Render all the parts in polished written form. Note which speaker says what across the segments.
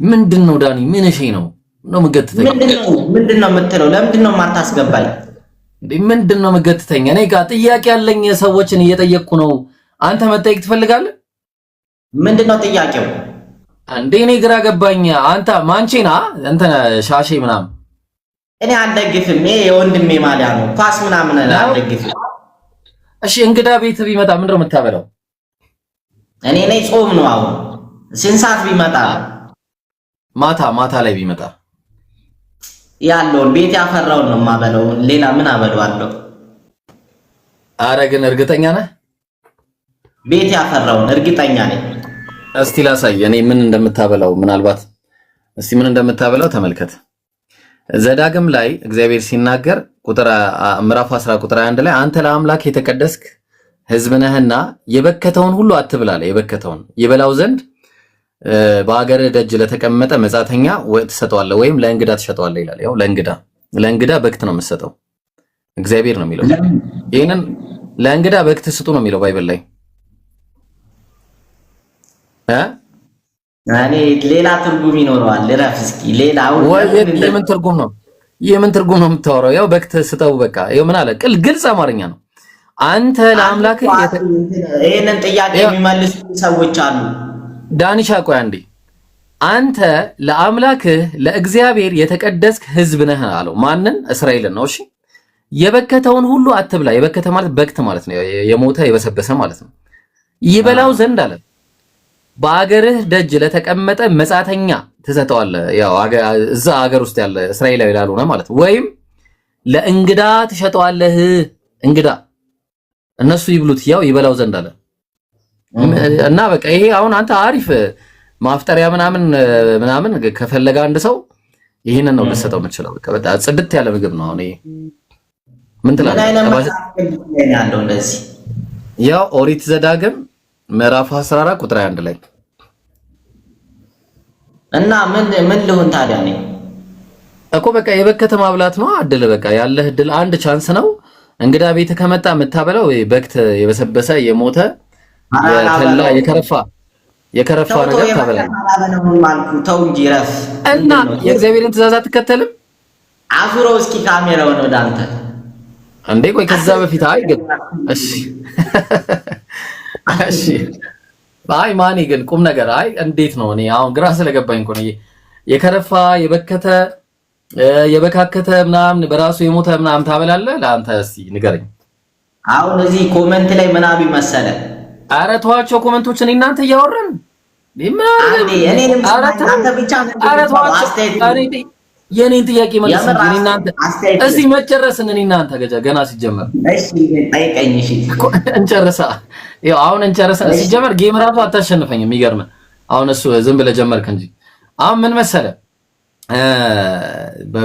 Speaker 1: ምንድነው ዳኒ? ምን እሺ ነው መገተተኝ?
Speaker 2: ምንድነው የምትለው? ለምንድነው ማታስገባኝ?
Speaker 1: ምንድነው መገተተኝ? እኔ ጋር ጥያቄ ያለኝ ሰዎችን እየጠየቅኩ ነው። አንተ መጠየቅ ትፈልጋለህ?
Speaker 2: ምንድነው ጥያቄው?
Speaker 1: እንዴ እኔ ግራ ገባኝ። አንተ ማንቼና እንተ ሻሼ ምናምን
Speaker 2: እኔ አልደግፍም። ይሄ የወንድሜ ማሊያ ነው። ኳስ ምናምን አልደግፍም።
Speaker 1: እሺ እንግዳ ቤት ቢመጣ ምንድነው የምታበላው?
Speaker 2: እኔ ነኝ ጾም ነው። አሁን ስንት ሰዓት ቢመጣ?
Speaker 1: ማታ ላይ ቢመጣ
Speaker 2: ያለውን ቤት ያፈራውን ነው የማበላው። ሌላ ምን አበላዋለሁ?
Speaker 1: አረ ግን እርግጠኛ ነህ?
Speaker 2: ቤት ያፈራውን እርግጠኛ ነኝ።
Speaker 1: እስቲ ላሳይ እኔ ምን እንደምታበላው። ምናልባት እስቲ ምን እንደምታበላው ተመልከት። ዘዳግም ላይ እግዚአብሔር ሲናገር ምዕራፍ 10 ቁጥር 1 ላይ አንተ ለአምላክ የተቀደስክ ሕዝብ ነህና የበከተውን ሁሉ አትብላለ። የበከተውን ይበላው ዘንድ በአገር ደጅ ለተቀመጠ መጻተኛ ትሰጠዋለህ ወይም ለእንግዳ ትሸጠዋለህ ይላል። ያው ለእንግዳ በክት ነው የምትሰጠው። እግዚአብሔር ነው የሚለው። ይሄንን ለእንግዳ በክት ስጡ ነው የሚለው ባይብል ላይ
Speaker 2: እኔ ሌላ ትርጉም ይኖረዋል። ለራፍ እስኪ ሌላ
Speaker 1: የምን ትርጉም ነው? የምን ትርጉም ነው የምታወራው? ያው በክት ስጠው በቃ። ይሄ ምን አለ? ግልጽ አማርኛ ነው። አንተ ለአምላክ
Speaker 2: ይሄንን ጥያቄ የሚመልሱ ሰዎች አሉ።
Speaker 1: ዳኒሻ ቆይ አንዴ። አንተ ለአምላክህ ለእግዚአብሔር የተቀደስክ ሕዝብ ነህ አለው። ማንን? እስራኤልን ነው። እሺ የበከተውን ሁሉ አትብላ። የበከተ ማለት በክት ማለት ነው። የሞተ የበሰበሰ ማለት ነው። ይበላው ዘንድ አለ በአገርህ ደጅ ለተቀመጠ መጻተኛ ትሰጠዋለህ። ያው እዛ አገር ውስጥ ያለ እስራኤላዊ ላልሆነ ማለት ነው። ወይም ለእንግዳ ትሸጠዋለህ። እንግዳ እነሱ ይብሉት ያው ይበላው ዘንድ አለ እና በቃ ይሄ አሁን አንተ አሪፍ ማፍጠሪያ ምናምን ከፈለገ አንድ ሰው ይሄንን ነው ልሰጠው የምትችለው። በቃ በጣም ጽድት ያለ ምግብ ነው። አሁን ይሄ ምን ትላለህ? ያው ኦሪት ዘዳግም ምዕራፍ 14 ቁጥር 1 ላይ
Speaker 2: እና ምን ልሁን ታዲያ? ነኝ
Speaker 1: እኮ በቃ የበከተ ማብላት ነው። አድል በቃ ያለህ እድል አንድ ቻንስ ነው። እንግዳ ቤት ከመጣ የምታበላው በክት የበሰበሰ የሞተ የከረፋ ነገር ታበላለህ።
Speaker 2: ተው እንጂ ረፍ
Speaker 1: እና የእግዚአብሔርን ትእዛዝ አትከተልም።
Speaker 2: አዙረው እስኪ ካሜራውን ወደ አንተ
Speaker 1: እንዴ። ቆይ ከዛ በፊት አይ ግን እሺ እሺ አይ ማኔ ግን ቁም ነገር አይ እንዴት ነው? እኔ አሁን ግራ ስለገባኝ እኮ ነው። የከረፋ የበካከተ ምናምን በራሱ የሞተ ምናምን ታበላለህ ለአንተ? እስቲ ንገረኝ።
Speaker 2: አሁን እዚህ ኮሜንት ላይ ምናምን መሰለ።
Speaker 1: ኧረ ተዋቸው ኮሜንቶችን እናንተ እያወራን የኔን ጥያቄ መልስ እንጂ እናንተ እዚህ መጨረስን እኔ እናንተ ገና ሲጀመር
Speaker 2: እሺ ጠይቀኝ። እሺ
Speaker 1: እንጨርሳ ያው አሁን እንጨርሳ ሲጀመር ጌም ራሱ አታሸንፈኝም። የሚገርም አሁን እሱ ዝም ብለህ ጀመርክ እንጂ አሁን ምን መሰለህ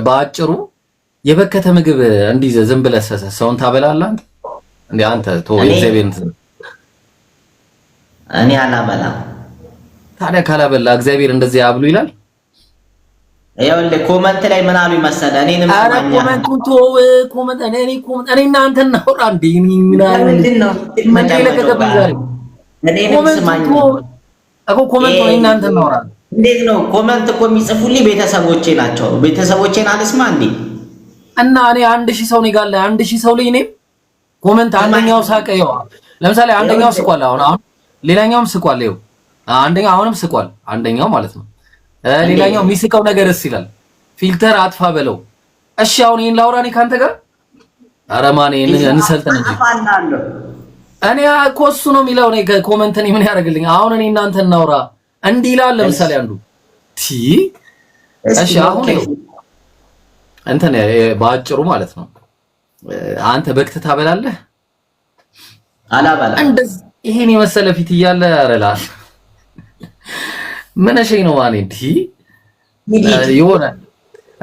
Speaker 1: በአጭሩ የበከተ ምግብ እንዲህ ዝም ብለህ ሰውን ታበላለህ አንተ እንዴ? አንተ ተው እግዚአብሔርን
Speaker 2: እኔ አላበላም።
Speaker 1: ታዲያ ካላበላ እግዚአብሔር እንደዚህ ያብሉ ይላል?
Speaker 2: ይኸውልህ ኮመንት ላይ ምን አሉ መሰለህ? እኔንም
Speaker 1: ሰማኛ ኮመንት እኔ እናንተ እናውራ እንዴ? ምንድነው ኮመንት ነው እናንተ እናውራ።
Speaker 2: እንዴት ነው ኮመንት እኮ የሚጽፉልኝ ቤተሰቦቼ ናቸው። ቤተሰቦቼን አልስማ እንዴ?
Speaker 1: እና እኔ 1000 ሰው ነው ጋር 1000 ሰው ላይ እኔም ኮመንት አንደኛው ሳቀ። ይኸው ለምሳሌ አንደኛው ስቋል፣ አሁን ሌላኛውም ስቋል። ይኸው አንደኛው አሁንም ስቋል፣ አንደኛው ማለት ነው። ሌላኛው የሚስቀው ነገርስ ይላል ፊልተር አጥፋ በለው። እሺ አሁን ይሄን ላውራ እኔ ካንተ ጋር ኧረ ማን እንሰልጥን እንጂ እኔ እኮ እሱ ነው የሚለው። እኔ ኮመንት እኔ ምን ያደርግልኝ? አሁን እኔ እናንተ እናውራ እንዲህ ይላል። ለምሳሌ አንዱ እሺ አሁን እንትን በአጭሩ ማለት ነው አንተ በክት ታበላለህ?
Speaker 2: አላበላም።
Speaker 1: እንደዚህ ይሄን የመሰለ ፊት እያለ አረላል ምን እሺ ነው ማለት እንዴ? ይሆነ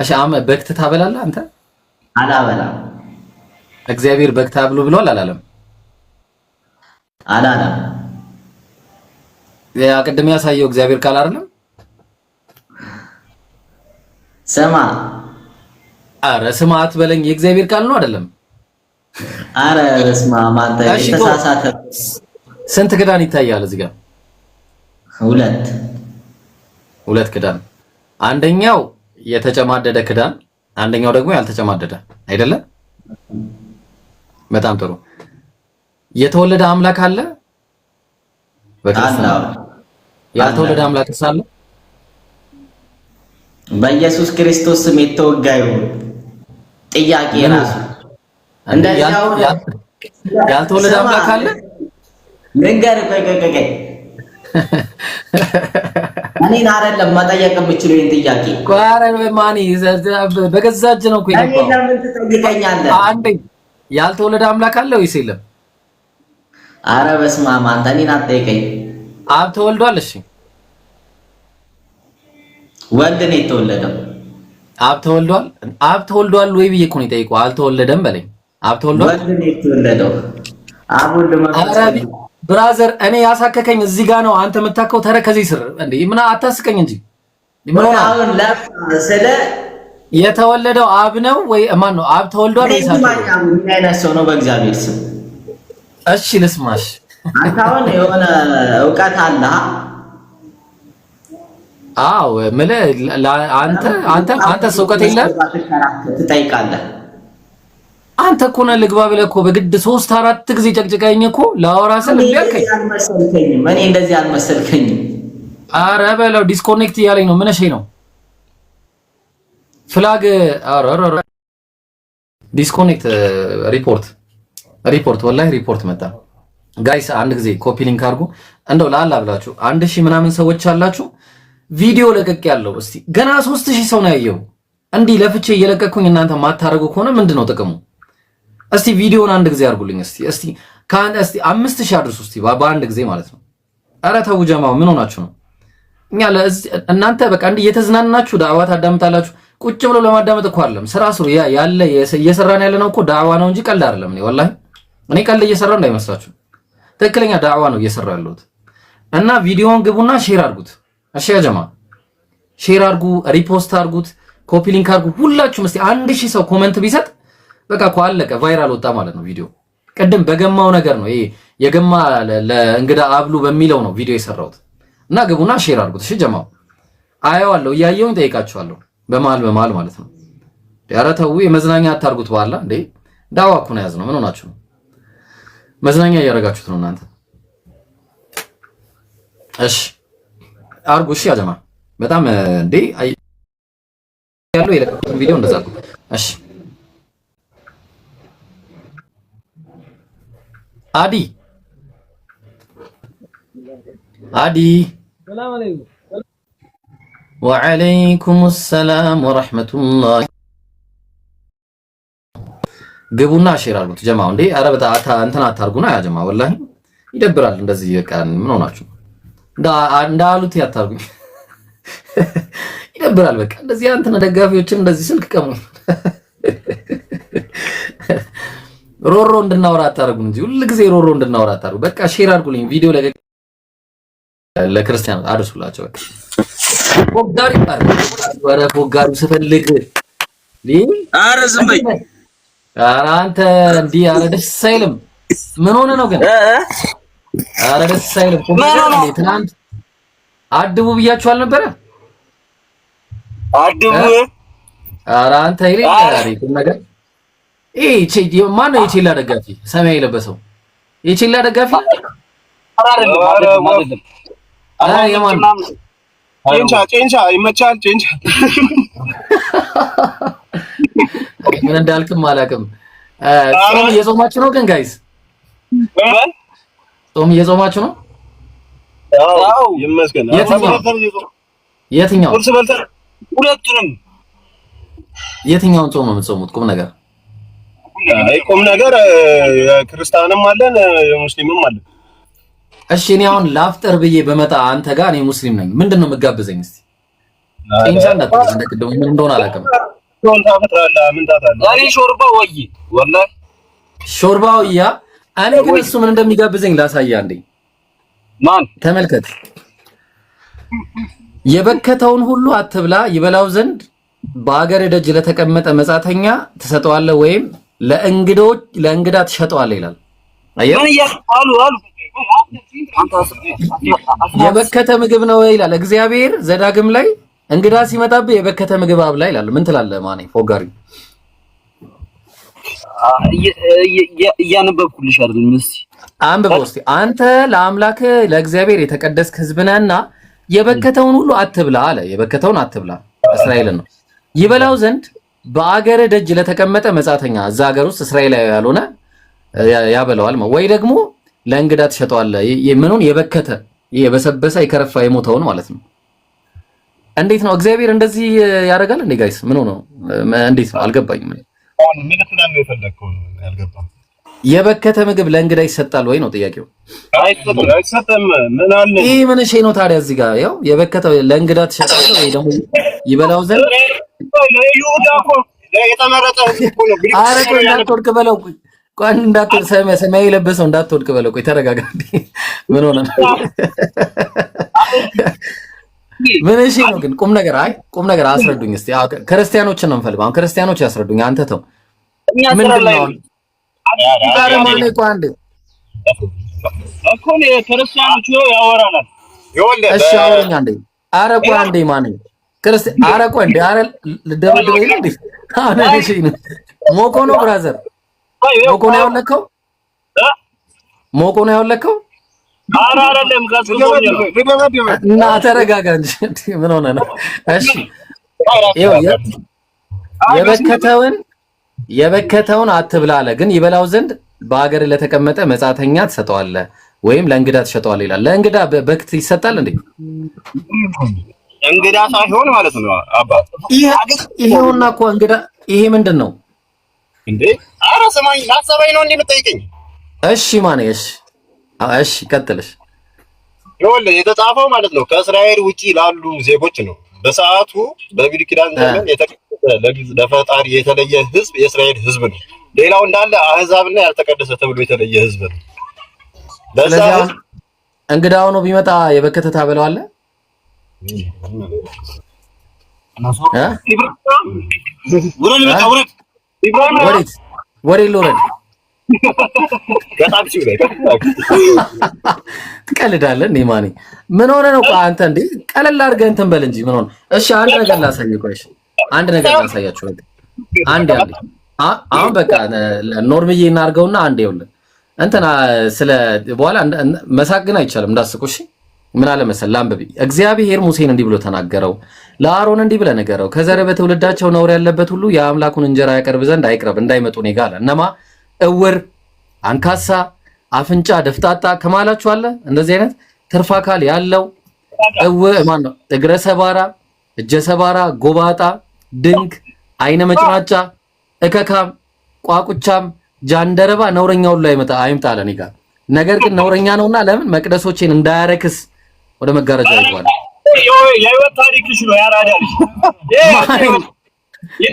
Speaker 1: እሺ በክት ታበላለህ አንተ?
Speaker 2: አላበላም።
Speaker 1: እግዚአብሔር በክት አብሉ ብሏል አላለም?
Speaker 2: አላለም።
Speaker 1: ያ ቅድም ያሳየው እግዚአብሔር ቃል አይደለም?
Speaker 2: ስማ
Speaker 1: አረ ስማ አትበለኝ። የእግዚአብሔር ቃል ነው አይደለም?
Speaker 2: አረ ስማ ማንተ የተሳሳተ
Speaker 1: ስንት ክዳን ይታያል እዚህ ጋር?
Speaker 2: ሁለት
Speaker 1: ክዳን። አንደኛው የተጨማደደ ክዳን፣ አንደኛው ደግሞ ያልተጨማደደ አይደለ? በጣም ጥሩ። የተወለደ አምላክ አለ በክርስትና? ያልተወለደ አምላክ አለ?
Speaker 2: በኢየሱስ ክርስቶስ ስም የተወጋ ይሁን። ጥያቄ ራሱ እንደዚያው
Speaker 1: ያልተወለደ አምላክ አለ?
Speaker 2: ልንገርህ፣ ቆይ እኔን አይደለም መጠየቅ የምችለው ይሄን ጥያቄ።
Speaker 1: ቋረ ማኒ በገዛ እጅ ነው እኮ
Speaker 2: ይገባው። እኔ ለምን ትጠይቀኛለህ?
Speaker 1: አንዴ ያልተወለደ አምላክ አለ ወይስ የለም?
Speaker 2: አረ በስመ አብ፣ አንተ እኔን አትጠይቀኝ።
Speaker 1: አብ ተወልዷል። እሺ
Speaker 2: ወልድ ነው የተወለደው።
Speaker 1: አብ ተወልዷል። አብ ተወልዷል ወይ ብዬ እኮ ነው የጠየቀው። አልተወለደም በለኝ። አብ ተወልዷል።
Speaker 2: ወልድ ነው የተወለደው። አብ ወልድ ማለት
Speaker 1: ብራዘር፣ እኔ ያሳከከኝ እዚህ ጋር ነው። አንተ የምታከው ተረከዜ ስር እንዴ? ምን አታስቀኝ እንጂ ምን ሆነ?
Speaker 2: አሁን ስለ
Speaker 1: የተወለደው አብ ነው ወይ ማን ነው? አብ ተወልዷል ወይ ሳይሆን
Speaker 2: ምን አይነት ሰው ነው? በእግዚአብሔር ስም
Speaker 1: እሺ ልስማሽ።
Speaker 2: አንተ አሁን የሆነ እውቀት አለ?
Speaker 1: አዎ አንተ እውቀት የለም
Speaker 2: ትጠይቃለህ።
Speaker 1: አንተ እኮ ነህ ልግባ ብለህ እኮ በግድ 3-4 ጊዜ ጨቅጭቀኝ እኮ ላወራ ስል እምቢ አልከኝ።
Speaker 2: እኔ እንደዚህ አልመሰልከኝም።
Speaker 1: ኧረ በለው ዲስኮኔክት እያለኝ ነው። ምን እሺ ነው ፍላግ ዲስኮኔክት ሪፖርት ወላሂ ሪፖርት መጣ። ጋይስ አንድ ጊዜ ኮፒ ሊንክ አድርጉ። እንደው ላላ ብላችሁ 1000 ምናምን ሰዎች አላችሁ። ቪዲዮ ለቀቅ ያለው እስቲ ገና 3000 ሰው ነው ያየው። እንዲህ ለፍቼ እየለቀኩኝ እናንተ ማታረጉ ከሆነ ምንድነው ጥቅሙ? እስቲ ቪዲዮውን አንድ ጊዜ አድርጉልኝ። እስቲ 5000 አድርሱ እስቲ በአንድ ጊዜ ማለት ነው። ኧረ ተው ጀማው ምን ሆናችሁ ነው? እኛ እናንተ በቃ እንዲህ እየተዝናናችሁ ዳዕዋ ታዳምጣላችሁ። ቁጭ ብሎ ለማዳመጥ እኮ አይደለም ስራ ስሩ። ያለ እየሰራን ያለ ነው እኮ ዳዕዋ ነው እንጂ ቀልድ አይደለም። እኔ ቀልድ እየሰራው እንዳይመስላችሁ ትክክለኛ ዳዕዋ ነው እየሰራው ያለሁት። እና ቪዲዮውን ግቡና ሼር አድርጉት። እሺ ያ ጀማ ሼር አድርጉ፣ ሪፖስት አድርጉት፣ ኮፒ ሊንክ አድርጉ። ሁላችሁም እስቲ 1000 ሰው ኮሜንት ቢሰጥ በቃ እኮ አለቀ፣ ቫይራል ወጣ ማለት ነው ቪዲዮ። ቅድም በገማው ነገር ነው ይሄ የገማ ለእንግዳ አብሉ በሚለው ነው ቪዲዮ የሰራሁት። እና ግቡና ሼር አድርጉት። እሺ ጀማው አየዋለሁ፣ እያየሁኝ ጠይቃችኋለሁ በመሃል ማለት ነው። ኧረ ተው የመዝናኛ አታርጉት። በኋላ እንዴ ዳዋ እኮ ነው ያዝነው። ምን ሆናችሁ ነው? መዝናኛ እያደረጋችሁት ነው እናንተ። እሺ አርጉ። እሺ ያጀማ በጣም እንዴ ያለው የለቀቁትን ቪዲዮ እንደዛ አርጉ። እሺ አዲ ሰላም አለይኩም። ወአለይኩም ሰላም ወራህመቱላህ። ግቡና ሼር አድርጉት ጀማው። እንዴ ኧረ በጣም እንትን አታርጉና ያ ጀማ ወላሂ ይደብራል። እንደዚህ በቃ ምን ሆናችሁ እንዳሉት ያታርጉኝ ይደብራል። በቃ እንደዚህ አንተና ደጋፊዎችን እንደዚህ ስልክ ቀሙ ሮሮ እንድናወራ አታርጉን እንጂ ሁሉ ጊዜ ሮሮ እንድናወራ አታርጉ። በቃ ሼር አድርጉልኝ ቪዲዮ ለክርስቲያኖች አድርሱላቸው። በቃ ፎጋሪ ባር ወረ ፎጋሪ ስፈልግ
Speaker 3: ኧረ ዝም በይ።
Speaker 1: ኧረ አንተ እንዲህ ኧረ ደስ አይልም። ምን ሆነ ነው ግን? ኧረ ደስ አይልም። ትናንት አድቡ ብያችሁ አልነበረ?
Speaker 3: አድቡ
Speaker 1: ኧረ አንተ ይሄ ነገር ይሄ ማነው? የቼላ ደጋፊ ሰማያዊ የለበሰው የቼላ ደጋፊ
Speaker 3: ጨንቻ ይመቻል። ጨንቻ
Speaker 1: ምን እንዳልክም አላውቅም። ጾም እየጾማችሁ ነው ግን ጋይስ? ጾም እየጾማችሁ ነው?
Speaker 3: አዎ ይመስገን።
Speaker 1: የትኛው
Speaker 3: ቁርስ በልተን ሁለቱንም።
Speaker 1: የትኛውን ጾም ነው የምትጾሙት? ቁም ነገር
Speaker 3: ቁም ነገር ክርስቲያንም አለን ሙስሊምም አለን።
Speaker 1: እሺ እኔ አሁን ላፍጠር ብዬ በመጣ አንተ ጋር እኔ ሙስሊም ነኝ፣ ምንድን ነው የምጋብዘኝ? እስቲ ጤንቻ እንዳትቀደም ምን እንደሆነ አላውቅም።
Speaker 3: ዛሬ ሾርባ ወይ ወላሂ
Speaker 1: ሾርባ ወያ። እኔ ግን እሱ ምን እንደሚጋብዘኝ ላሳያ እንዴ።
Speaker 3: ማን
Speaker 1: ተመልከት። የበከተውን ሁሉ አትብላ ይበላው ዘንድ በአገር ደጅ ለተቀመጠ መጻተኛ ትሰጠዋለህ ወይም ለእንግዳ ትሸጠዋለህ ይላል። አየህ
Speaker 3: አሉ
Speaker 1: የበከተ ምግብ ነው ይላል እግዚአብሔር ዘዳግም ላይ። እንግዳ ሲመጣብህ የበከተ ምግብ አብላ ይላል። ምን ትላለህ ማኔ ፎጋሪ?
Speaker 3: እያነበብኩልሽ አይደል? እስኪ
Speaker 1: አንብበው እስኪ። አንተ ለአምላክ ለእግዚአብሔር የተቀደስክ ሕዝብ ነህና የበከተውን ሁሉ አትብላ አለ። የበከተውን አትብላ እስራኤልን ነው ይበላው ዘንድ በአገር ደጅ ለተቀመጠ መጻተኛ፣ እዛ ሀገር ውስጥ እስራኤላዊ ያልሆነ ያበላዋል። ወይ ደግሞ ለእንግዳ ትሸጠዋለህ። ምኑን? የበከተ የበሰበሰ የከረፋ የሞተውን ማለት ነው። እንዴት ነው እግዚአብሔር እንደዚህ ያደርጋል እንዴ? ጋይስ ምን ሆኖ እንዴት ነው አልገባኝም።
Speaker 3: ምን ትላለህ? የፈለግከው ነው ያልገባም።
Speaker 1: የበከተ ምግብ ለእንግዳ ይሰጣል ወይ ነው ጥያቄው?
Speaker 3: አይሰጥም። ምን አለ
Speaker 1: ይሄ ምን እሺ ነው ታዲያ? እዚህ ጋር ያው የበከተ ለእንግዳ ትሸጣለህ ወይ ደግሞ ይበላው ዘንድ
Speaker 3: ለይሁዳ እኮ የተመረጠ እኮ ነው።
Speaker 1: ኧረ ቆይ እንዳትወድቅ በለው። ቆይ እንዳትወድቅ፣ ሰማይ የለበሰው እንዳትወድቅ በለው። ቆይ ተረጋጋ። ምን ሆነ? ምን እሺ ነው ግን ቁም ነገር ቁም ነገር አስረዱኝ እስቲ። ክርስቲያኖችን ነው የምፈልገው። አሁን ክርስቲያኖች ያስረዱኝ። አንተ ተው ምንድን ነው ዛሬ ማን አንዴ
Speaker 3: እኮ ነው ክርስቲያኖች ያወራናል።
Speaker 1: እሺ አውረኛ አንዴ። ኧረ ቆይ አንዴ ማን ክርስቲያን? ኧረ ቆይ እንዴ! ኧረ ልደበድበኝ እንዴ? አሁን እሺ ነው ሞኮ ነው ብራዘር፣ ሞኮ ነው ያወለከው፣ ሞኮ ነው ያወለከው።
Speaker 3: ኧረ አይደለም
Speaker 1: እና ተረጋጋ እንጂ ምን ሆነ ነው? እሺ የበከተውን አትብላ አለ። ግን ይበላው ዘንድ በአገር ለተቀመጠ መጻተኛ ትሰጠዋለህ ወይም ለእንግዳ ትሸጠዋለህ ይላል። ለእንግዳ በክት ይሰጣል እንዴ?
Speaker 3: እንግዳ ሳይሆን ማለት ነው አባ።
Speaker 1: ይሄውና እኮ እንግዳ። ይሄ ምንድን ነው
Speaker 3: እንዴ? ኧረ ሰማኝ ላሰባኝ ነው እንዴ የምትጠይቀኝ?
Speaker 1: እሺ ማን? እሺ ቀጥልሽ።
Speaker 3: ይኸውልህ የተጻፈው ማለት ነው ከእስራኤል ውጪ ላሉ ዜጎች ነው። በሰዓቱ በብሉይ ኪዳን ዘመን ለፈጣሪ የተለየ ሕዝብ የእስራኤል ሕዝብ ነው። ሌላው እንዳለ አህዛብና ያልተቀደሰ ተብሎ የተለየ ሕዝብ ነው።
Speaker 1: ስለዚህ እንግዳ ሆኖ ቢመጣ የበከተ ታበለዋለህ? ወሬ ልውረድ። ትቀልዳለህ እንዴ ማኔ? ምን ሆነ ነው አንተ እንዴ? ቀለል አድርገህ እንትን በል እንጂ ምን ሆነ? እሺ አንድ ነገር ላሳየህ። ቆይ አንድ ነገር ላሳያችሁ። አንድ አሁን በቃ ኖርምዬ እናድርገውና አንድ ይኸውልህ እንትና ስለ በኋላ መሳቅ ግን አይቻልም እንዳስቁ። እሺ ምን አለ መሰለህ አንብቢ። እግዚአብሔር ሙሴን እንዲህ ብሎ ተናገረው፣ ለአሮን እንዲህ ብለህ ንገረው፣ ከዘርህ በትውልዳቸው ነውር ያለበት ሁሉ የአምላኩን እንጀራ ያቀርብ ዘንድ አይቅረብ፣ እንዳይመጡ እኔ ጋር አለ። እነማ እውር፣ አንካሳ፣ አፍንጫ ደፍጣጣ ከማላችሁ አለ እንደዚህ አይነት ትርፍ አካል ያለው ማን ነው? እግረ ሰባራ፣ እጀ ሰባራ፣ ጎባጣ፣ ድንክ፣ አይነ መጭናጫ፣ እከካም፣ ቋቁቻም፣ ጃንደረባ ነውረኛው ላይ አይምጣ አለ እኔ ጋር። ነገር ግን ነውረኛ ነውና ለምን መቅደሶቼን እንዳያረክስ ወደ መጋረጃ ይጓል።
Speaker 3: የህይወት ታሪክሽ ነው ያራዳልሽ።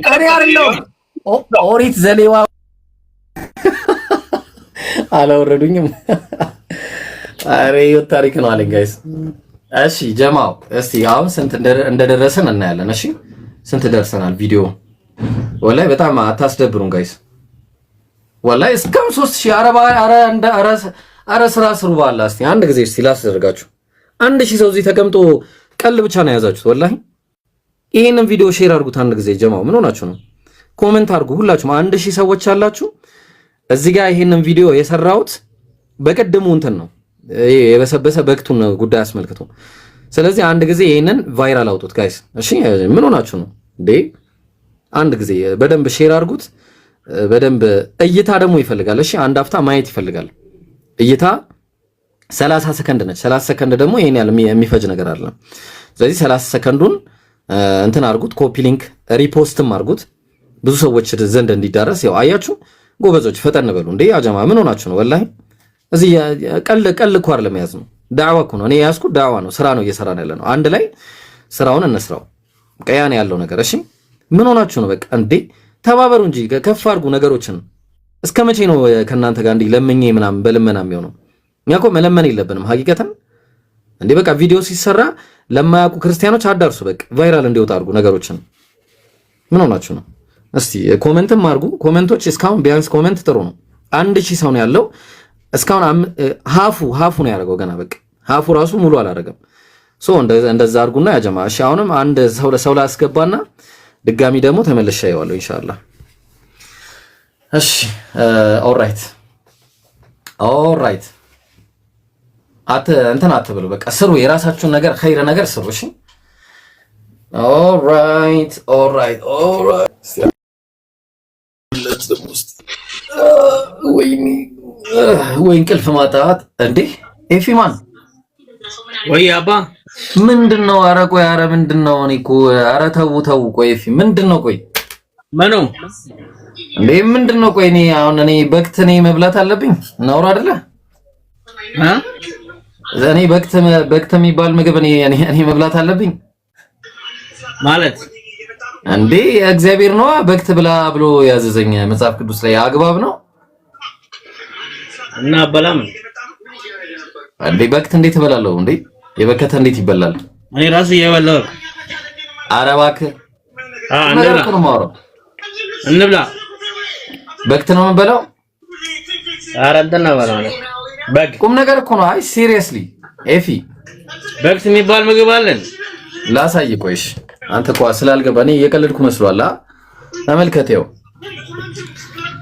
Speaker 1: እኔ አይደለሁም ኦሪት ዘሌዋ አላወረዱኝም። አሬ ህይወት ታሪክ ነው አለኝ ጋይስ። እሺ ጀማው እስቲ አሁን ስንት እንደደረሰን እናያለን። እሺ ስንት ደርሰናል? ቪዲዮ ወላይ በጣም አታስደብሩን ጋይስ። ወላይ እስከም 3000 አረ ስራ ስሩ ባላ። እስቲ አንድ ጊዜ እስቲ ላስደርጋችሁ። 1000 ሰው እዚህ ተቀምጦ ቀል ብቻ ነው የያዛችሁት። ወላሂ ይሄንን ቪዲዮ ሼር አድርጉት አንድ ጊዜ ጀማው። ምን ሆናችሁ ነው? ኮሜንት አድርጉ ሁላችሁም። 1000 ሰዎች አላችሁ እዚህ ጋር። ይሄንን ቪዲዮ የሰራሁት በቀደሙ እንትን ነው የበሰበሰ በክቱን ጉዳይ አስመልክቶ። ስለዚህ አንድ ጊዜ ይሄንን ቫይራል አውጡት ጋይስ። እሺ ምን ሆናችሁ ነው እንዴ? አንድ ጊዜ በደንብ ሼር አድርጉት። በደንብ እይታ ደግሞ ይፈልጋል። እሺ አንድ አፍታ ማየት ይፈልጋል። እይታ 30 ሰከንድ ነች። 30 ሰከንድ ደግሞ ይሄን ያለ የሚፈጅ ነገር አይደለም። ስለዚህ 30 ሰከንዱን እንትን አድርጉት፣ ኮፒ ሊንክ ሪፖስትም አድርጉት ብዙ ሰዎች ዘንድ እንዲዳረስ። ያው አያችሁ ጎበዞች ፈጠን በሉ እንዴ ያጀማ ምን ሆናችሁ ነው? ወላሂ እዚህ ቀል እኮ አይደለም ያዝ ነው፣ ዳዕዋ እኮ ነው። እኔ ያዝኩት ዳዕዋ ነው፣ ስራ ነው እየሰራን ያለ ነው። አንድ ላይ ስራውን እንስራው። ቀያን ያለው ነገር እሺ ምን ሆናችሁ ነው? በቃ እንዴ ተባበሩ እንጂ ከፍ አድርጉ ነገሮችን። እስከ መቼ ነው ከእናንተ ጋር እንዲህ ለምኜ ምናምን በልመና የሚሆነው? እኛ እኮ መለመን የለብንም ሀቂቀተን። እንዴ በቃ ቪዲዮ ሲሰራ ለማያውቁ ክርስቲያኖች አዳርሱ። በቃ ቫይራል እንዲወጣ አድርጉ ነገሮችን። ምን ሆናችሁ ነው? እስቲ ኮሜንትም አድርጉ። ኮሜንቶች እስካሁን ቢያንስ ኮሜንት ጥሩ ነው። 1000 ሰው ነው ያለው እስካሁን። ሀፉ ነው ያደረገው ገና። በቃ ሀፉ ራሱ ሙሉ አላደረገም። እንደዛ አድርጉና ያጀማ። እሺ አሁንም አንድ ሰው ላስገባና ድጋሚ ደግሞ ተመልሼ አየዋለሁ ኢንሻአላህ። እሺ ኦልራይት እንትን አትበሉ፣ በቃ ስሩ፣ የራሳችሁን ነገር ኸይር ነገር ስሩ። እሺ ኦልራይት ወይ እንቅልፍ ማጣት እንዴ ኤፊማን
Speaker 4: ወይ አባ
Speaker 1: ምንድነው? ኧረ ቆይ፣ ኧረ ምንድነው? እኔ እኮ ኧረ ተው ቆይ ኤፊ ምንድነው? ቆይ
Speaker 4: ማኑ
Speaker 1: እንዴ ምንድነው? ቆይ እኔ በክት መብላት አለብኝ? ነውር አይደለ? እኔ በክት የሚባል ምግብ እኔ መብላት አለብኝ
Speaker 4: ማለት
Speaker 1: እንዴ? እግዚአብሔር ነው በክት ብላ ብሎ ያዘዘኝ መጽሐፍ ቅዱስ ላይ አግባብ ነው
Speaker 4: እና አበላም
Speaker 1: እንዴ? በክት እንዴት እበላለሁ እንዴ? የበከተ እንዴት ይበላል?
Speaker 4: እኔ ራሱ እየበላሁ።
Speaker 1: ኧረ እባክህ
Speaker 4: እንብላ።
Speaker 1: በክት ነው የምንበላው?
Speaker 4: ኧረ እንትን ነው ማለት በግ
Speaker 1: ቁም ነገር እኮ ነው። አይ ሲሪየስሊ ኤፊ
Speaker 4: በክት የሚባል ምግብ አለን?
Speaker 1: ላሳይ። ቆይሽ አንተ እኮ ስላልገባ እኔ እየቀለድኩ መስሏል። ተመልከተው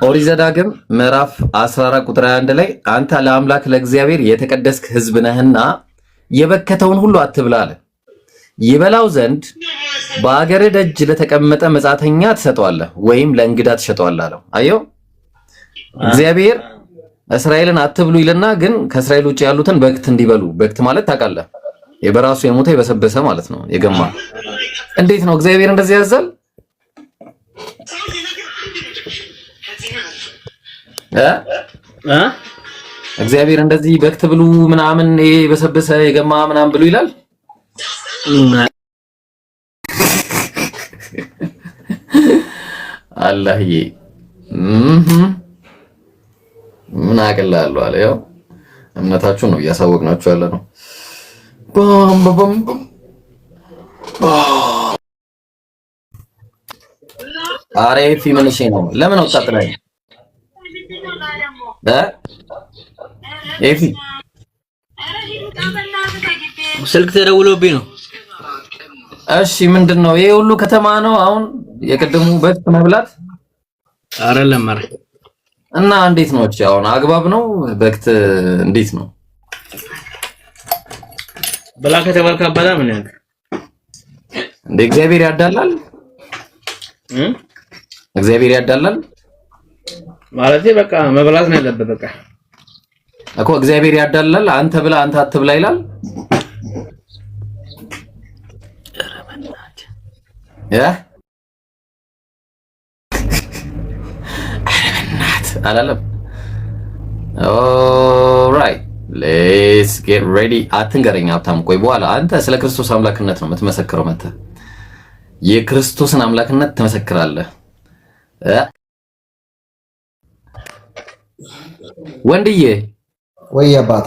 Speaker 1: ኦሪት ዘዳግም ምዕራፍ 14 ቁጥር 21 ላይ አንተ ለአምላክ ለእግዚአብሔር የተቀደስክ ሕዝብ ነህና የበከተውን ሁሉ አትብላ አለ። ይበላው ዘንድ በአገር ደጅ ለተቀመጠ መጻተኛ ትሰጠዋለህ ወይም ለእንግዳ ትሸጠዋለህ አለው። አየው እግዚአብሔር እስራኤልን አትብሉ ይልና ግን ከእስራኤል ውጭ ያሉትን በክት እንዲበሉ። በክት ማለት ታውቃለህ የበራሱ የሞተ የበሰበሰ ማለት ነው፣ የገማ። እንዴት ነው እግዚአብሔር እንደዚህ ያዛል? እግዚአብሔር እንደዚህ በክት ብሉ ምናምን የበሰበሰ የገማ ምናምን ብሉ ይላል? አላህዬ ምን አቀላለሁ አለ። ያው እምነታችሁን ነው እያሳወቅናችሁ ያለ ነው። አሬ ፊመንሽ ነው። ለምን ወጣት ላይ ኤፊ
Speaker 4: ስልክ ተደውሎብኝ ነው።
Speaker 1: እሺ ምንድነው ይሄ ሁሉ ከተማ ነው አሁን የቅድሙ በክት መብላት?
Speaker 4: አይደለም ማረ
Speaker 1: እና እንዴት ነው? እቺ አሁን አግባብ ነው? በክት እንዴት ነው?
Speaker 4: በላ ከተባልካ አባላ ምን ያንተ
Speaker 1: እንደ እግዚአብሔር ያዳላል? እግዚአብሔር ያዳላል
Speaker 4: ማለት በቃ መብላት ነው ያለበት። በቃ
Speaker 1: እኮ እግዚአብሔር ያዳላል። አንተ ብላ አንተ አትብላ ይላል። አላለም። ኦልራይት ሌትስ ጌት ሬዲ። አትንገረኝ ሀብታም፣ ቆይ በኋላ አንተ ስለ ክርስቶስ አምላክነት ነው የምትመሰክረው። መተህ የክርስቶስን አምላክነት ትመሰክራለህ። ወንድዬ
Speaker 5: ወይ አባቴ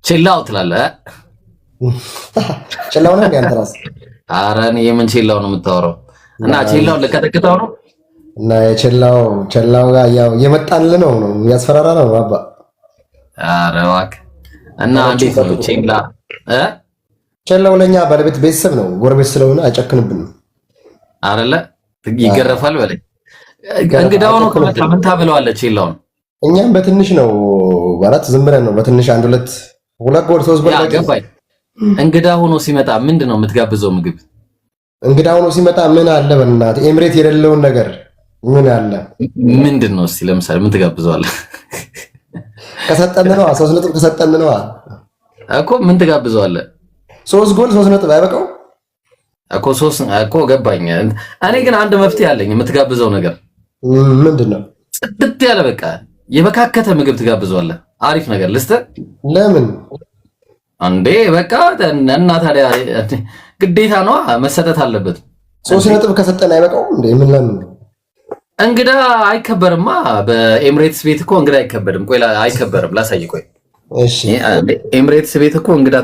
Speaker 1: ችላው ትላለህ።
Speaker 5: ችላው ነው ያንተ ራስ።
Speaker 1: ኧረ እኔ የምን ችላው ነው የምታወራው? እና ችላው ልከተክተው ነው
Speaker 5: እና ችላው ጋር ያው የመጣልን ነው ያስፈራራ ነው አባ።
Speaker 1: ኧረ እባክህ እና እንዴት ነው
Speaker 5: ችላው ለኛ ባለቤት ቤተሰብ ነው፣ ጎረቤት ስለሆነ አይጨክንብንም
Speaker 1: አይደለ? ይገረፋል በለኝ። እንግዳው ነው ከመጣ ምን ታብለዋለህ? ችላው
Speaker 5: እኛም በትንሽ ነው ማለት ዝም ብለን ነው በትንሽ አንድ ሁለት ጎል ሶስት ጎል
Speaker 1: ገባኝ። እንግዳ ሆኖ ሲመጣ ምንድን ነው የምትጋብዘው ምግብ?
Speaker 5: እንግዳ ሆኖ ሲመጣ ምን አለ በእናትህ ኤምሬት የሌለውን ነገር ምን አለ?
Speaker 1: ምንድን ነው እስኪ ለምሳሌ ምን ትጋብዘዋለህ?
Speaker 5: ከሰጠን ነው 3 ነጥብ ከሰጠን ነው
Speaker 1: እኮ ምን ትጋብዘዋለህ?
Speaker 5: 3 ጎል 3 ነጥብ አይበቃው
Speaker 1: እኮ 3 እኮ ገባኝ። እኔ ግን አንድ መፍትሄ አለኝ የምትጋብዘው ነገር
Speaker 5: ምንድነው?
Speaker 1: ጽድት ያለ በቃ የበካከተ ምግብ ትጋብዘዋለህ። አሪፍ ነገር ልስጥህ።
Speaker 5: ለምን
Speaker 1: አንዴ በቃ እና ታዲያ ግዴታ ነው መሰጠት አለበት።
Speaker 5: 3 ነጥብ ከሰጠን አይበቃው እንዴ? ምን ለምን
Speaker 1: እንግዳ አይከበርማ? በኤምሬትስ ቤት እኮ እንግዳ አይከበርም። ቆይ አይከበርም፣ ላሳይ። ቆይ
Speaker 5: እሺ፣
Speaker 1: ኤምሬትስ ቤት እኮ እንግዳ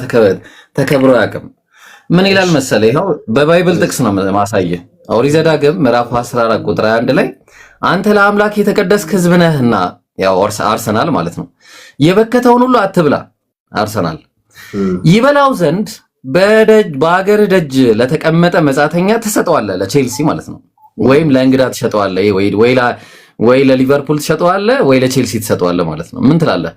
Speaker 1: ተከብሮ አያውቅም። ምን ይላል መሰለህ? ይኸው በባይብል ጥቅስ ነው ማሳየህ። ኦሪት ዘዳግም ምዕራፍ 14 ቁጥር 1 ላይ አንተ ለአምላክ የተቀደስክ ሕዝብ ነህና፣ ያው አርሰናል ማለት ነው። የበከተውን ሁሉ አትብላ፣ አርሰናል። ይበላው ዘንድ በአገር ደጅ ለተቀመጠ መጻተኛ ትሰጠዋለህ፣ ለቼልሲ ማለት ነው። ወይም ለእንግዳ ትሸጠዋለህ፣ ወይ ለሊቨርፑል ትሸጠዋለህ፣ ወይ ለቼልሲ ትሰጠዋለህ ማለት ነው። ምን ትላለህ?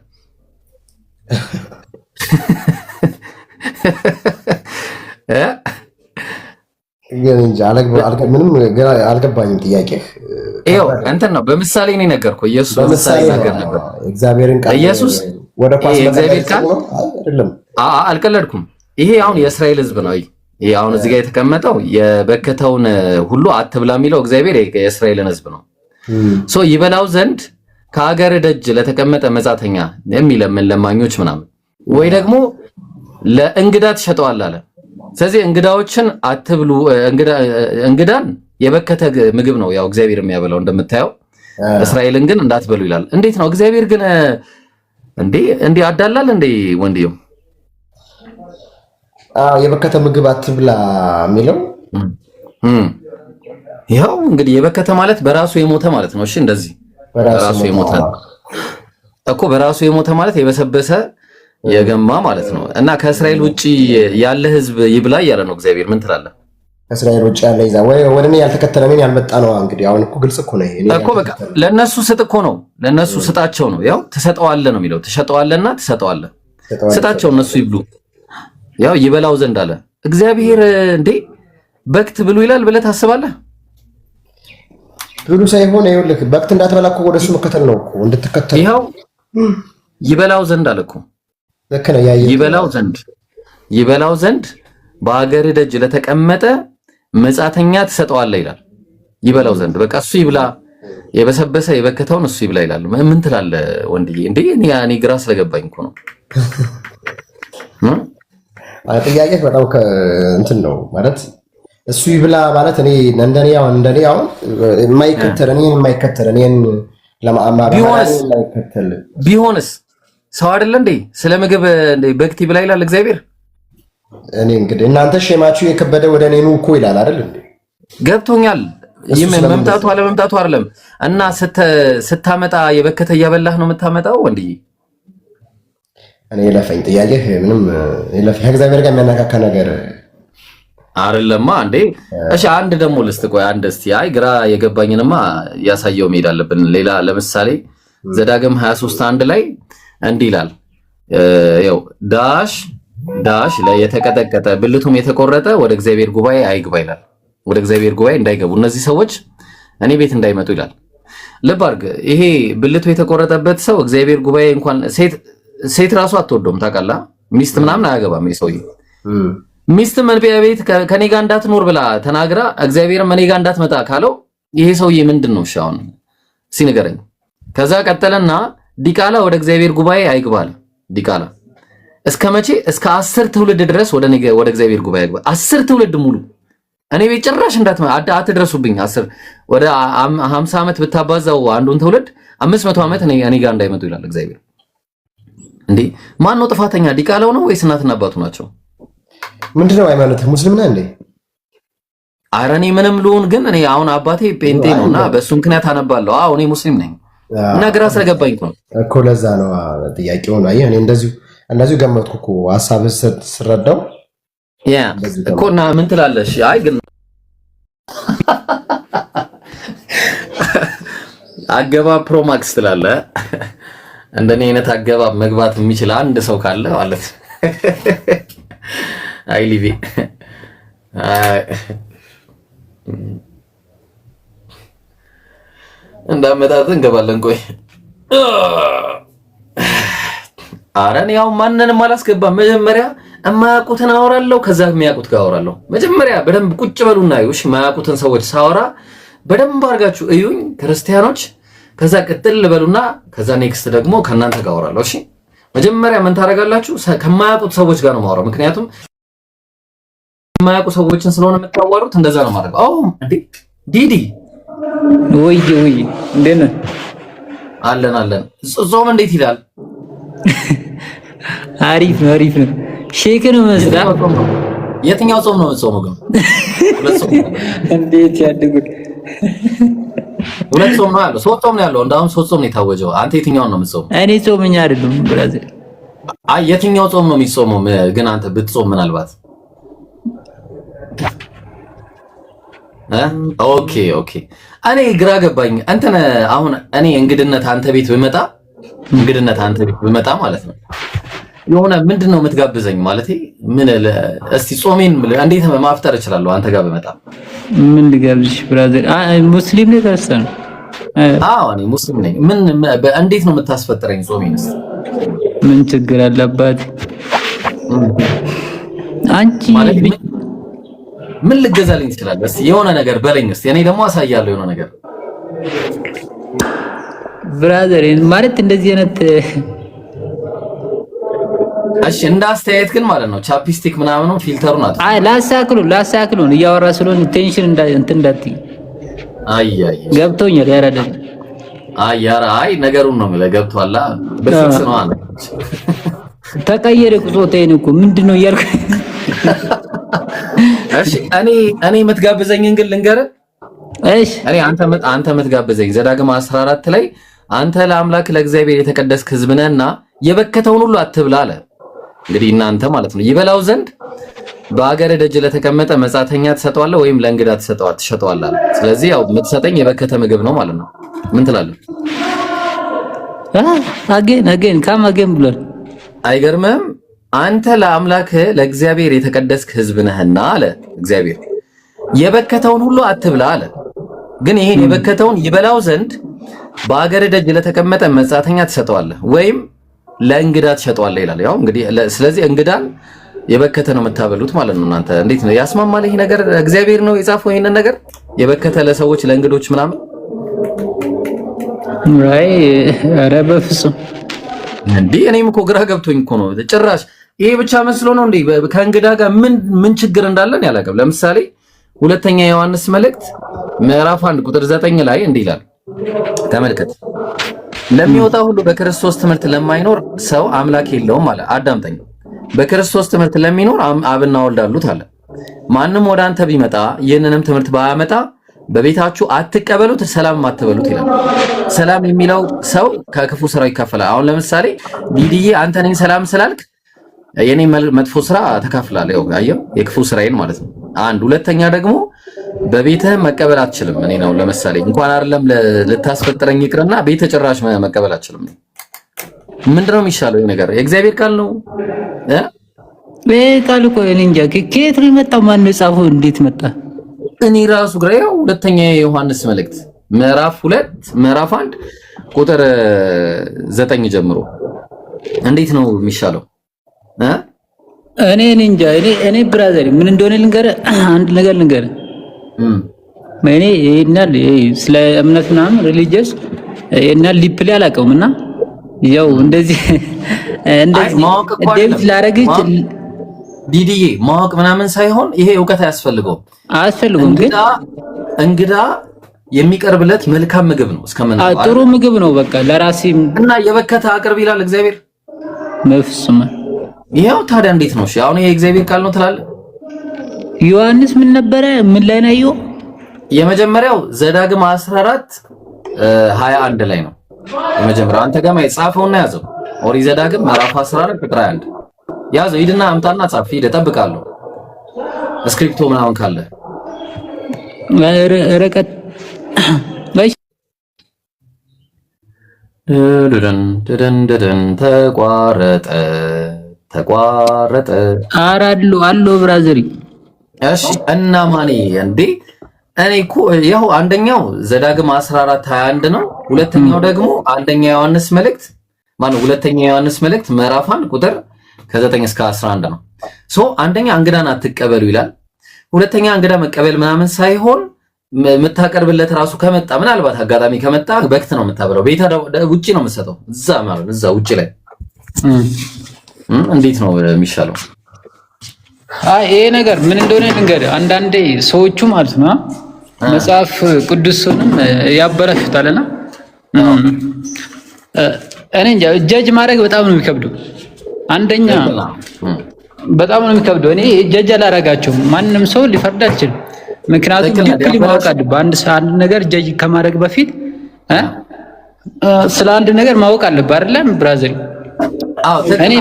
Speaker 5: ምንም አልገባኝም ጥያቄ።
Speaker 1: ይኸው እንትን ነው በምሳሌ ነው የነገርኩህ። ኢየሱስ በምሳሌ ነገር ነበር።
Speaker 5: እግዚአብሔርን ቃል
Speaker 1: ኢየሱስ
Speaker 5: ወደ ኳስ
Speaker 1: እግዚአብሔር ቃል
Speaker 5: አይደለም።
Speaker 1: አልቀለድኩም። ይሄ አሁን የእስራኤል ሕዝብ ነው። ይሄ አሁን እዚህ ጋር የተቀመጠው የበከተውን ሁሉ አትብላ የሚለው እግዚአብሔር የእስራኤልን ሕዝብ ነው። ሶ ይበላው ዘንድ ከአገር ደጅ ለተቀመጠ መጻተኛ የሚለምን ለማኞች ምናምን ወይ ደግሞ ለእንግዳ ትሸጠዋለህ አለ። ስለዚህ እንግዳዎችን አትብሉ። እንግዳን የበከተ ምግብ ነው ያው እግዚአብሔር የሚያበላው እንደምታየው። እስራኤልን ግን እንዳትበሉ ይላል። እንዴት ነው እግዚአብሔር ግን እንዴ አዳላል እንዴ ወንድየው?
Speaker 5: የበከተ ምግብ አትብላ የሚለው
Speaker 1: ያው እንግዲህ የበከተ ማለት በራሱ የሞተ ማለት ነው። እሺ እንደዚህ በራሱ የሞተ እኮ በራሱ የሞተ ማለት የበሰበሰ የገማ ማለት ነው። እና ከእስራኤል ውጪ ያለ ህዝብ ይብላ እያለ ነው እግዚአብሔር። ምን ትላለህ?
Speaker 5: ከእስራኤል ውጪ ያለ ይዛ ወይ ወደ እኔ ያልተከተለ እኔን ያልመጣ ነው። እንግዲህ አሁን እኮ ግልጽ እኮ ነው ይሄ
Speaker 1: እኮ በቃ ለነሱ ስጥ እኮ ነው። ለነሱ ስጣቸው ነው። ያው ትሰጠዋለህ ነው የሚለው። ትሸጠዋለህና ትሰጠዋለህ። ስጣቸው እነሱ ይብሉ። ያው ይበላው ዘንድ አለ እግዚአብሔር። እንዴ በክት ብሉ ይላል ብለህ ታስባለህ?
Speaker 5: ብሉ ሳይሆን ይኸውልህ በክት እንዳትበላ እኮ ወደሱ መከተል ነው እኮ እንድትከተል።
Speaker 1: ይኸው ይበላው ዘንድ አለ እኮ ይበላው ዘንድ በአገር ደጅ ለተቀመጠ መጻተኛ ትሰጠዋለህ ይላል። ይበላው ዘንድ በቃ እሱ ይብላ፣ የበሰበሰ የበከተውን እሱ ይብላ ይላል። ምን ትላለህ ወንድዬ? እንዴ እኔ ግራ ስለገባኝ እኮ ነው።
Speaker 5: ጥያቄ በጣም እንትን ነው ማለት እሱ ይብላ ማለት እኔ እንደኔ አሁን የማይከተል እኔን ለማማራ የማይከተል ቢሆንስ
Speaker 1: ሰው አይደለ እንዴ? ስለ ምግብ እንዴ በክት ይብላ ይላል እግዚአብሔር።
Speaker 5: እኔ እንግዲህ እናንተ ሸማችሁ የከበደ ወደ እኔ ኑ እኮ ይላል አይደል እንዴ?
Speaker 1: ገብቶኛል። መምጣቱ አለመምጣቱ አይደለም። እና ስታመጣ የበከተ እያበላህ ነው የምታመጣው ወንድዬ።
Speaker 5: እኔ ለፈኝ ጥያቄ ምንም ለፈኝ እግዚአብሔር ጋር የሚያነካካ ነገር
Speaker 1: አይደለማ እንዴ? እሺ አንድ ደግሞ ልስጥ። ቆይ አንድ እስቲ አይ ግራ የገባኝንማ ያሳየው መሄድ አለብን። ሌላ ለምሳሌ ዘዳግም 23:1 ላይ እንዲህ ይላል። ያው ዳሽ ላይ የተቀጠቀጠ ብልቱም የተቆረጠ ወደ እግዚአብሔር ጉባኤ አይግባ ይላል። ወደ እግዚአብሔር ጉባኤ እንዳይገቡ እነዚህ ሰዎች እኔ ቤት እንዳይመጡ ይላል። ልብ አድርግ። ይሄ ብልቱ የተቆረጠበት ሰው እግዚአብሔር ጉባኤ እንኳን ሴት ራሱ አትወደውም ታውቃለህ። ሚስት ምናምን አያገባም። ይሄ ሰውዬ ሚስት መንቢያ ቤት ከኔ ጋር እንዳትኖር ብላ ተናግራ እግዚአብሔርም እኔ ጋር እንዳትመጣ ካለው ይሄ ሰውዬ ምንድን ነው? እሺ አሁን ሲነገረኝ ከዛ ቀጠለና ዲቃላ ወደ እግዚአብሔር ጉባኤ አይግባል። ዲቃላ እስከ መቼ? እስከ 10 ትውልድ ድረስ ወደ እግዚአብሔር ጉባኤ አይግባ። 10 ትውልድ ሙሉ እኔ ቤት ጭራሽ አትድረሱብኝ። 10 ወደ 50 ዓመት ብታባዛው አንዱን ትውልድ 500 ዓመት እኔ ጋር እንዳይመጡ ይላል እግዚአብሔር። እንዴ ማን ነው ጥፋተኛ? ዲቃላው ነው ወይስ እናትና አባቱ ናቸው?
Speaker 5: ምንድነው ሃይማኖት? ሙስሊም ነህ እንዴ?
Speaker 1: ኧረ እኔ ምንም ልሁን ግን እኔ አሁን አባቴ ፔንቴ ነውና በሱ ምክንያት አነባለሁ። አዎ እኔ ሙስሊም ነኝ እና ግራ ስለገባኝ
Speaker 5: እኮ ለዛ ነው ጥያቄው ነው። አየህ እኔ እንደዚሁ ገመትኩ እኮ ሐሳብህ ስረዳው
Speaker 1: ያ እኮ እና ምን ትላለሽ? አይ ግን አገባብ ፕሮማክስ ትላለህ። እንደኔ አይነት አገባብ መግባት የሚችል አንድ ሰው ካለ ማለት አይ ሊቪ እንዳመጣጥ እንገባለን። ቆይ ኧረ እኔ ያው ማንንም አላስገባም። መጀመሪያ የማያውቁትን አወራለሁ፣ ከዛ የሚያውቁት ጋር አወራለሁ። መጀመሪያ በደንብ ቁጭ በሉና እዩሽ። የማያውቁትን ሰዎች ሳወራ በደንብ አድርጋችሁ እዩኝ ክርስቲያኖች። ከዛ ቅጥል በሉና ከዛ ኔክስት ደግሞ ከእናንተ ጋር አወራለሁ። እሺ መጀመሪያ ምን ታደርጋላችሁ? ከማያውቁት ሰዎች ጋር ነው የማወራው። ምክንያቱም የማያውቁ ሰዎችን ስለሆነ የምታዋሩት እንደዛ ነው ማድረግ። አዎ እንዴ ዲዲ
Speaker 6: ወይ እንዴት ነህ?
Speaker 1: አለን። ጾም እንዴት ይላል?
Speaker 6: አሪፍ ነው። ሼክን መስዳ
Speaker 1: የትኛው ጾም ነው የምትጾመው ግን?
Speaker 6: እንዴት ያድጉት?
Speaker 1: ሁለት ጾም ነው ያለው። ሶስት ጾም ነው ያለው። እንዳውም ሶስት ጾም ነው የታወጀው። አንተ የትኛውን ነው የምትጾመው?
Speaker 6: እኔ ጾመኛ አይደለም ብራዘር።
Speaker 1: አይ የትኛው ጾም ነው የሚጾመው ግን አንተ ብትጾም ምናልባት ኦኬ ኦኬ። እኔ ግራ ገባኝ። እንትን አሁን እኔ እንግድነት አንተ ቤት ብመጣ ማለት ነው የሆነ ምንድነው የምትጋብዘኝ? ማለት ምን እስቲ ጾሜን እንዴት ማፍጠር እችላለሁ አንተ ጋር ብመጣ?
Speaker 6: ምን ልጋብዝሽ ብራዘር? ሙስሊም ነህ ክርስቲያን?
Speaker 1: አዎ እኔ ሙስሊም ነኝ። እንዴት ነው የምታስፈጥረኝ ጾሜንስ?
Speaker 6: ምን ችግር አለባት አንቺ?
Speaker 1: ማለት ምን ልገዛልኝ ትችላለህ? እስቲ የሆነ ነገር በለኝ እስቲ። እኔ ደግሞ አሳያለሁ የሆነ ነገር
Speaker 6: ብራዘር። ማለት እንደዚህ አይነት
Speaker 1: እሺ፣ እንደ አስተያየት ግን ማለት ነው ቻፕስቲክ ምናምን ነው ፊልተሩን አጥቶ
Speaker 6: ላሳክሉ እያወራ ስለሆነ ቴንሽን እንዳትይ።
Speaker 1: አይ
Speaker 6: ገብቶኛል። ያራደል
Speaker 1: አይ ነገሩን ነው የምልህ። ገብቶሃል? በፊክስ ነው አለ
Speaker 6: ተቀየረ ቁጦቴን እኮ ምንድነው እያልኩ።
Speaker 1: እሺ እኔ የምትጋብዘኝን ግን ልንገርህ።
Speaker 6: እሺ
Speaker 1: እኔ አንተ የምትጋብዘኝ ዘዳግም 14 ላይ አንተ ለአምላክ ለእግዚአብሔር የተቀደስክ ሕዝብ ነህና የበከተውን ሁሉ አትብላ አለ። እንግዲህ እናንተ ማለት ነው ይበላው ዘንድ በአገር ደጅ ለተቀመጠ መጻተኛ ትሰጠዋለህ ወይም ለእንግዳ ትሸጠዋለህ አለ። ስለዚህ ያው የምትሰጠኝ የበከተ ምግብ ነው ማለት ነው። ምን ትላለህ? አገን ብሏል። አይገርምህም? አንተ ለአምላክ ለእግዚአብሔር የተቀደስክ ሕዝብ ነህና አለ እግዚአብሔር የበከተውን ሁሉ አትብላ አለ። ግን ይሄን የበከተውን ይበላው ዘንድ በአገር ደጅ ለተቀመጠ መጻተኛ ትሰጠዋለህ ወይም ለእንግዳ ትሸጠዋለህ ይላል። ያው እንግዲህ ስለዚህ እንግዳን የበከተ ነው የምታበሉት ማለት ነው። እናንተ እንዴት ነው ያስማማል ይሄ ነገር? እግዚአብሔር ነው የጻፈው ይሄንን ነገር የበከተ ለሰዎች ለእንግዶች ምናምን።
Speaker 6: አይ ኧረ በፍጹም
Speaker 1: እንዴ! እኔም እኮ ግራ ገብቶኝ እኮ ነው። ጭራሽ ይሄ ብቻ መስሎ ነው እንዴ? ከእንግዳ ጋር ምን ችግር እንዳለን ያላቀም። ለምሳሌ ሁለተኛ ዮሐንስ መልእክት ምዕራፍ 1 ቁጥር 9 ላይ እንዲህ ይላል፣ ተመልከት። ለሚወጣ ሁሉ በክርስቶስ ትምህርት ለማይኖር ሰው አምላክ የለውም አለ። አዳምጠኝ። በክርስቶስ ትምህርት ለሚኖር አብና ወልድ አሉት አለ። ማንም ወደ አንተ ቢመጣ ይህንንም ትምህርት ባያመጣ በቤታችሁ አትቀበሉት፣ ሰላም አትበሉት ይላል። ሰላም የሚለው ሰው ከክፉ ስራው ይካፈላል። አሁን ለምሳሌ ዲዲዬ አንተ ነኝ ሰላም ስላልክ የኔ መጥፎ ስራ ተካፍላለህ። አየው የክፉ ስራዬን ማለት ነው። አንድ ሁለተኛ ደግሞ በቤትህ መቀበል አትችልም። እኔ ነው ለምሳሌ እንኳን አይደለም ልታስፈጥረኝ ይቅርና ቤት ጭራሽ መቀበል አትችልም። ምንድነው የሚሻለው? ይሄ ነገር የእግዚአብሔር ቃል ነው
Speaker 6: ቃል እኮ እኔ እንጃ ከየት ነው የመጣው? ማን ጻፈው? እንዴት መጣ?
Speaker 1: እኔ ራሱ ግራ። ያው ሁለተኛ የዮሐንስ መልእክት ምዕራፍ 1 ቁጥር 9 ጀምሮ እንዴት ነው የሚሻለው?
Speaker 6: እኔ እንጃ። እኔ ብራዘር ምን እንደሆነ ልንገርህ፣ አንድ ነገር ልንገርህ። እኔ ይሄናል ስለ እምነት ምናምን ሪሊጂየስ ይሄናል ሊፕሊ አላውቀውም እና ያው እንደዚህ ዴቪድ ላረግች
Speaker 1: ዲዲዬ ማወቅ ምናምን ሳይሆን ይሄ እውቀት አያስፈልገውም። ግን እንግዳ የሚቀርብለት መልካም ምግብ ነው። እስከምን
Speaker 6: ጥሩ ምግብ ነው በቃ ለራሴ
Speaker 1: እና የበከተ አቅርብ ይላል እግዚአብሔር።
Speaker 6: መፍስም
Speaker 1: ይሄው ታዲያ እንዴት ነው? እሺ አሁን ይሄ እግዚአብሔር ቃል ነው ትላለህ?
Speaker 6: ዮሐንስ ምን ነበረ? ምን ላይ ነው ያየው?
Speaker 1: የመጀመሪያው ዘዳግም 14 21 ላይ ነው የመጀመሪያው። አንተ ጋር የጻፈውና ያዘው ኦሪት ዘዳግም ምዕራፍ 14 ቁጥር 21 ያዘው። ሂድና አምጣና ጻፍ። ሂድ እጠብቃለሁ። ስክሪፕቶ ምናምን ካለ
Speaker 6: ረቀት
Speaker 1: ደደን ተቋረጠ።
Speaker 6: አሎ ብራዘሪ።
Speaker 1: እሺ እና ማኔ እንዴ እኔ እኮ ያው አንደኛው ዘዳግም 14 21 ነው። ሁለተኛው ደግሞ አንደኛ ዮሐንስ መልእክት ሁለተኛ ዮሐንስ መልእክት ምዕራፍ 1 ቁጥር ከ9 እስከ 11 ነው። አንደኛ እንግዳን አትቀበሉ ይላል። ሁለተኛ እንግዳ መቀበል ምናምን ሳይሆን የምታቀርብለት ራሱ ከመጣ ምናልባት አጋጣሚ ከመጣ በክት ነው የምታበለው። ቤታ ውጪ ነው የምትሰጠው። እዛ ውጪ ላይ እንዴት ነው የሚሻለው?
Speaker 6: ይሄ ነገር ምን እንደሆነ ልንገርህ። አንዳንዴ ሰዎቹ ማለት ነው መጽሐፍ ቅዱስንም ያበላሹታልና እኔ እንጃ ጀጅ ማድረግ በጣም ነው የሚከብደው። አንደኛ በጣም ነው የሚከብደው። እኔ ጀጅ አላረጋቸውም። ማንም ሰው ሊፈርድ አይችልም። ምክንያቱም ዲፕሊ ማወቅ አለብህ። አንድ ነገር ጀጅ ከማድረግ በፊት ስለ አንድ ነገር ማወቅ አለብህ አይደለም ብራዘር?
Speaker 1: አዎ እኔ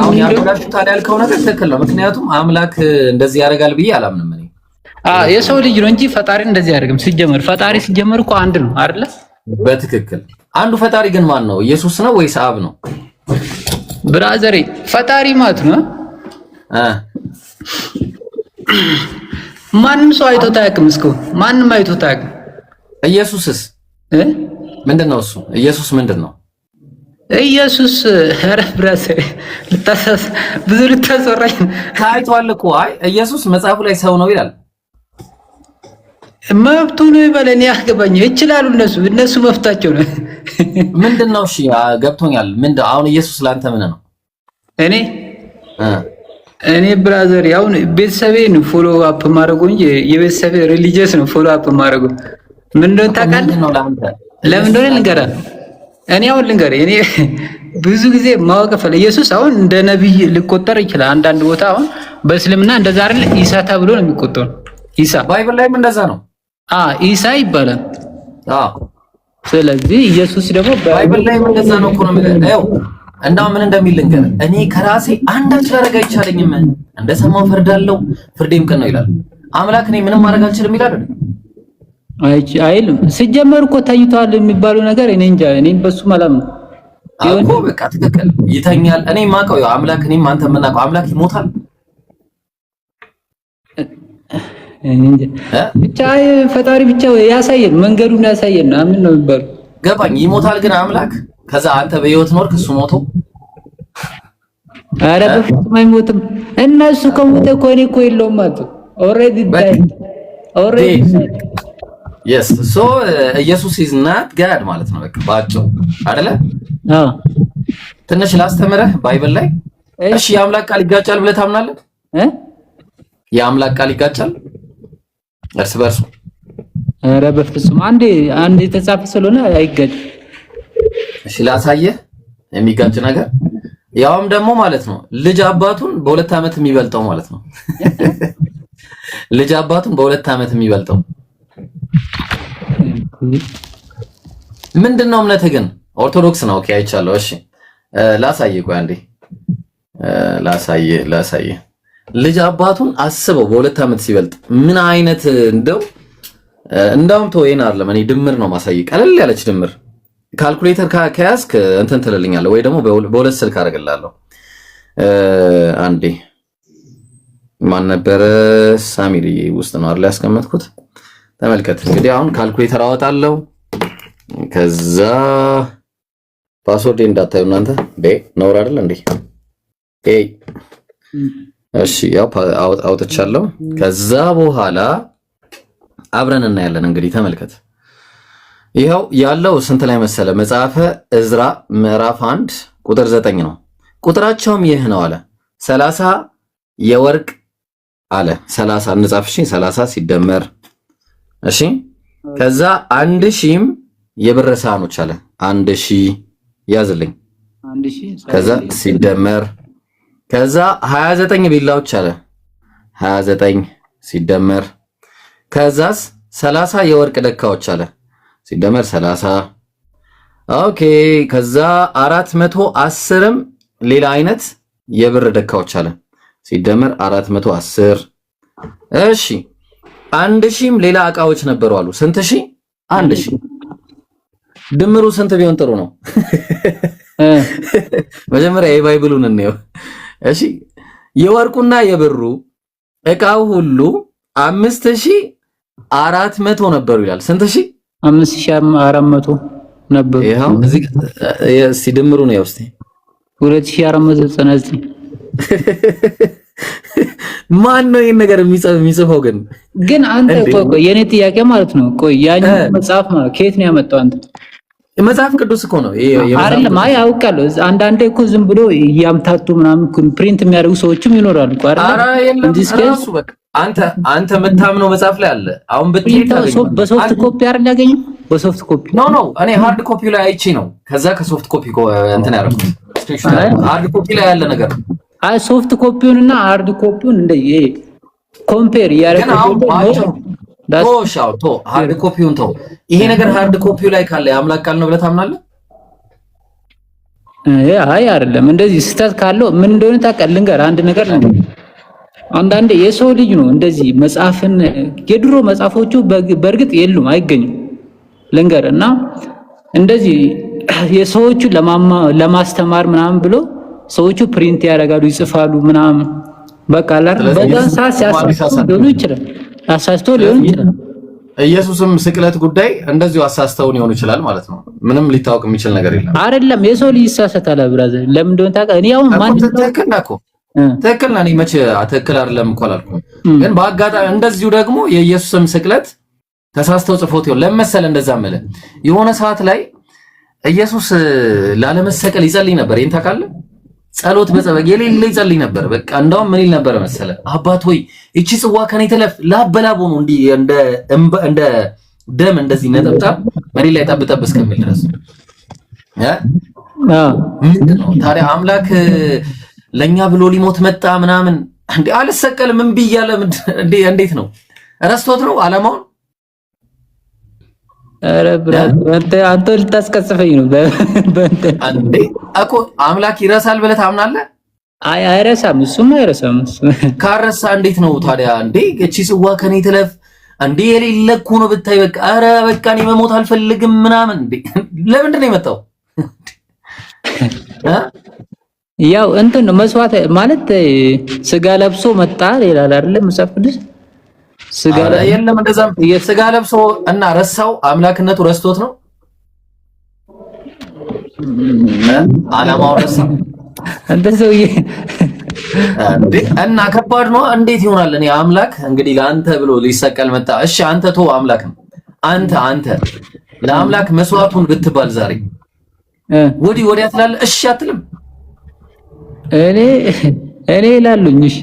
Speaker 1: ያልከው ነገር ትክክል ነው። ምክንያቱም አምላክ እንደዚህ ያደርጋል ብዬ አላምንም። እኔ
Speaker 6: የሰው ልጅ ነው እንጂ ፈጣሪ እንደዚህ አያደርግም። ሲጀመር ፈጣሪ ሲጀመር እኮ አንድ ነው አይደለ?
Speaker 1: በትክክል አንዱ ፈጣሪ ግን ማን ነው? ኢየሱስ ነው ወይስ አብ ነው?
Speaker 6: ብራዘሬ ፈጣሪ ማለት ነው ማንም ሰው አይቶት አያውቅም። እስካሁን ማንም አይቶት አያውቅም።
Speaker 1: ኢየሱስስ ምንድነው? እሱ ኢየሱስ ምንድነው?
Speaker 6: ኢየሱስ ኧረ ብራዘሬ ብዙ ልታሰራኝ
Speaker 1: ታይቷል እኮ። አይ ኢየሱስ መጽሐፉ ላይ ሰው ነው ይላል።
Speaker 6: መብቱ ነው ይበለን፣ ያገባኝ ይችላሉ። እነሱ መፍታቸው ነው።
Speaker 1: ምንድነው? እሺ ገብቶኛል። ምንድነው አሁን ኢየሱስ ላንተ ምን ነው?
Speaker 6: እኔ ብራዘር ያው ቤተሰቤን ፎሎ አፕ ማድረገው እንጂ የቤተሰቤ ሪሊጂየስ ነው ፎሎ አፕ ማድረገው። ምን እንደሆነ ታውቃለህ? ለምን እንደሆነ ልንገርህ። እኔ እኔ ብዙ ጊዜ ማወቅ ፈለ ኢየሱስ አሁን እንደ ነብይ ሊቆጠር ይችላል። አንዳንድ ቦታ አሁን በእስልምና እንደዛ አይደል? ኢሳ ተብሎ ነው የሚቆጠረው። ኢሳ
Speaker 1: ባይብል ላይም እንደዛ ነው።
Speaker 6: ኢሳ ይባላል። ስለዚህ ኢየሱስ ደግሞ
Speaker 1: ባይብል ላይም እንደዛ ነው እኮ ነው የሚለው። እንዳው ምን እንደሚል ልንገርህ። እኔ ከራሴ አንዳች ላደርግ አይቻለኝም፣ እንደሰማው ፈርዳለሁ፣ ፍርዴም ቅን ነው ይላል አምላክ። እኔ ምንም ማድረግ አልችልም ይላል አይልም። ሲጀመር እኮ ተኝቷል የሚባለው ነገር እኔ እንጃ። እኔም በሱ ማላም ነው እኮ በቃ ትክክል ይተኛል። እኔ ማውቀው ያው አምላክ፣ እኔም አንተ የምናውቀው አምላክ ይሞታል
Speaker 6: ብቻ ፈጣሪ ብቻ ያሳየን፣ መንገዱን ያሳየን። ምን ነው የሚባለው?
Speaker 1: ገባኝ። ይሞታል ግን አምላክ። ከዛ አንተ በህይወት ኖርክ፣ እሱ ሞቶ።
Speaker 6: ኧረ በፍጹም አይሞትም። እነሱ ከሞተ እኮ እኔ እኮ የለውም ማለት ኦልሬዲ
Speaker 1: yes so ኢየሱስ is not God ማለት ነው በቃ ባጭሩ አይደለ? ትንሽ ላስተምረህ ባይብል ላይ። እሺ የአምላክ ቃል ይጋጫል ብለህ ታምናለህ? የአምላክ ቃል ይጋጫል እርስ በርሱ?
Speaker 6: ኧረ በፍጹም አንዴ የተጻፈ ስለሆነ አይጋጭም።
Speaker 1: እሺ ላሳየህ የሚጋጭ ነገር። ያውም ደግሞ ማለት ነው ልጅ አባቱን በ2 ዓመት የሚበልጠው ማለት ነው። ልጅ አባቱን በ2 ዓመት የሚበልጠው ምንድነው? እምነትህ ግን ኦርቶዶክስ ነው። ኦኬ አይቻለሁ። እሺ ላሳየህ፣ ቆይ አንዴ ላሳየህ። ልጅ አባቱን አስበው በ2 ዓመት ሲበልጥ ምን አይነት እንደውም ተወይና አይደለም። እኔ ድምር ነው ማሳየህ፣ ቀለል ያለች ድምር። ካልኩሌተር ከያዝክ እንትን ትልልኛለህ ወይ ደግሞ በ2 ስልክ አደርግልሃለሁ። አንዴ ማን ነበረ? ሳሚሪ ውስጥ ነው አይደል ያስቀመጥኩት? ተመልከት እንግዲህ አሁን ካልኩሌተር አወጣለሁ። ከዛ ፓስወርድ እንዳታዩ እናንተ ነውር አይደል እንዴ? እሺ ያው አውጥቻለሁ። ከዛ በኋላ አብረን እናያለን። እንግዲህ ተመልከት። ይኸው ያለው ስንት ላይ መሰለ? መጽሐፈ ዕዝራ ምዕራፍ 1 ቁጥር 9 ነው። ቁጥራቸውም ይህ ነው አለ 30 የወርቅ አለ 30 እንጻፍሽ 30 ሲደመር እሺ ከዛ 1000 የብር ሳህኖች አለ 1000 ያዝልኝ 1000 ከዛ ሲደመር ከዛ 29 ቢላዎች አለ 29 ሲደመር ከዛስ 30 የወርቅ ደካዎች አለ ሲደመር 30 ኦኬ ከዛ 410ም ሌላ አይነት የብር ደካዎች አለ ሲደመር 410 እሺ 1000ም ሌላ እቃዎች ነበሩ አሉ ስንት ሺህ 1000 ድምሩ ስንት ቢሆን ጥሩ ነው? መጀመሪያ የባይብሉን እንየው እሺ የወርቁና የብሩ እቃው ሁሉ 5400 ነበሩ ይላል ስንት ሺህ
Speaker 6: 5400 ነበሩ
Speaker 1: ይሄው እዚህ ድምሩ ነው ያውስቲ
Speaker 6: 2499
Speaker 1: ማን ነው ይሄን ነገር የሚጽፈው? ግን
Speaker 6: አንተ ቆይ የኔ ጥያቄ ማለት ነው ቆይ ያኛው መጽሐፍ ማለት ከየት ነው ያመጣው? አንተ
Speaker 1: መጽሐፍ ቅዱስ እኮ ነው
Speaker 6: አይደለም? አይ አውቃለሁ። አንዳንዴ እኮ ዝም ብሎ ያምታቱ ምናምን ፕሪንት የሚያደርጉ ሰዎችም ይኖራሉ እኮ አይደል?
Speaker 1: እንዲስከሱ በቃ አንተ የምታምነው መጽሐፍ ላይ አለ። አሁን በትክክል
Speaker 6: በሶፍት ኮፒ አይደል ያገኘው? በሶፍት ኮፒ
Speaker 1: ኖ እኔ ሃርድ ኮፒ ላይ አይቼ ነው ከዛ ከሶፍት ኮፒ እንትን ያደረኩት። ሃርድ ኮፒ ላይ ያለ ነገር
Speaker 6: አይ ሶፍት ኮፒውንና ሃርድ ኮፒውን እንደ ኮምፔር ያደረገው
Speaker 1: ሃርድ ኮፒውን ተው። ይሄ ነገር ሃርድ ኮፒው ላይ ካለ የአምላክ ቃል ነው ብለህ ታምናለህ?
Speaker 6: አይ አይደለም። እንደዚህ ስህተት ካለው ምን እንደሆነ ታውቃለህ? ልንገርህ አንድ ነገር ነው። አንዳንዴ የሰው ልጅ ነው እንደዚህ መጽሐፍን የድሮ መጽሐፎቹ በእርግጥ የሉም አይገኙም ልንገር እና እንደዚህ የሰዎቹ ለማስተማር ምናምን ብሎ ሰዎቹ ፕሪንት ያደርጋሉ ይጽፋሉ ምናምን በቃ በዛን ሰዓት ሲያሳስተው ሊሆን ይችላል
Speaker 1: ኢየሱስም ስቅለት ጉዳይ እንደዚሁ አሳስተውን ሊሆን ይችላል ማለት ነው ምንም ሊታወቅ የሚችል ነገር የለም
Speaker 6: አይደለም የሰው ልጅ ይሳሳታል ብራዘር ለምን እንደሆነ ታውቃለህ እኔ አሁን ማን
Speaker 1: ትክክል ነኝ መቼ ትክክል አይደለም እኮ አላልኩም ግን በአጋጣሚ እንደዚሁ ደግሞ የኢየሱስም ስቅለት ተሳስተው ጽፎት ይሆን ለምሳሌ እንደዛ ማለት የሆነ ሰዓት ላይ ኢየሱስ ላለመሰቀል ይጸልይ ነበር ይሄን ታውቃለህ ጸሎት በጸበቅ የሌለ ይጸልይ ነበር በቃ እንደውም ምን ይል ነበር መሰለ አባት ሆይ እቺ ጽዋ ከኔ ተለፍ ላበላቦ ነው እንዲ እንደ ደም እንደዚህ ነጠብጣብ መሪ ላይ ጠብጠብ እስከሚል ድረስ ምንድነው ታዲያ አምላክ ለኛ ብሎ ሊሞት መጣ ምናምን እንዴ አልሰቀልም እምቢ እያለ እንዴት ነው ረስቶት ነው ዓላማውን
Speaker 6: አረ ብራዘር አንተ ልታስቀጽፈኝ ነው
Speaker 1: አንዴ እኮ አምላክ ይረሳል ብለህ ታምናለህ
Speaker 6: አይረሳም እሱም አይረሳም
Speaker 1: ካረሳ እንዴት ነው ታዲያ እንዴ እቺ ጽዋ ከኔ ትለፍ እንዴ የሌለ እኮ ነው ብታይ በቃ አረ በቃ እኔ መሞት አልፈልግም ምናምን እንዴ ለምንድን ነው የመጣው
Speaker 6: ያው እንትን ነው መስዋዕት ማለት ስጋ ለብሶ መጣ ይላል አይደል መጽሐፍ ቅዱስ ስጋ
Speaker 1: የለም እንደዛም የስጋ ለብሶ እና ረሳው አምላክነቱ ረስቶት ነው ዓላማው ረሳው
Speaker 6: አንተ ሰውዬ
Speaker 1: እንዴ እና ከባድ ነው እንዴት ይሆናል እኔ አምላክ እንግዲህ ለአንተ ብሎ ሊሰቀል መጣ እሺ አንተ ተው አምላክ ነው አንተ ለአምላክ መስዋዕቱን ብትባል ዛሬ ወዲያ ትላለህ እሺ አትልም እኔ ይላሉኝሽ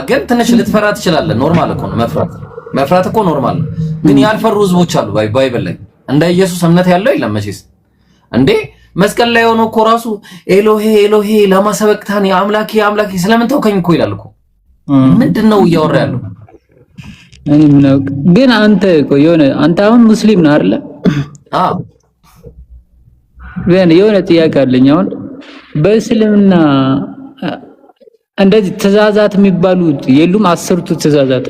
Speaker 1: ግን ትንሽ ልትፈራ ትችላለህ ኖርማል እኮ ነው መፍራት እኮ ኖርማል ነው ግን ያልፈሩ ህዝቦች አሉ ባይብል ላይ እንደ ኢየሱስ እምነት ያለው የለም መቼስ እንዴ መስቀል ላይ ሆኖ እኮ ራሱ ኤሎሄ ለማ ሰበቅታኒ አምላኬ ስለምን ተውከኝ እኮ ይላል እኮ ምንድነው እያወራ ያለው
Speaker 6: እኔ ምን አውቅ ግን አንተ እኮ አንተ አሁን ሙስሊም ነህ አይደል የሆነ ጥያቄ አለኝ አሁን በእስልምና እንደዚህ ትእዛዛት የሚባሉት የሉም አስርቱ ትእዛዛት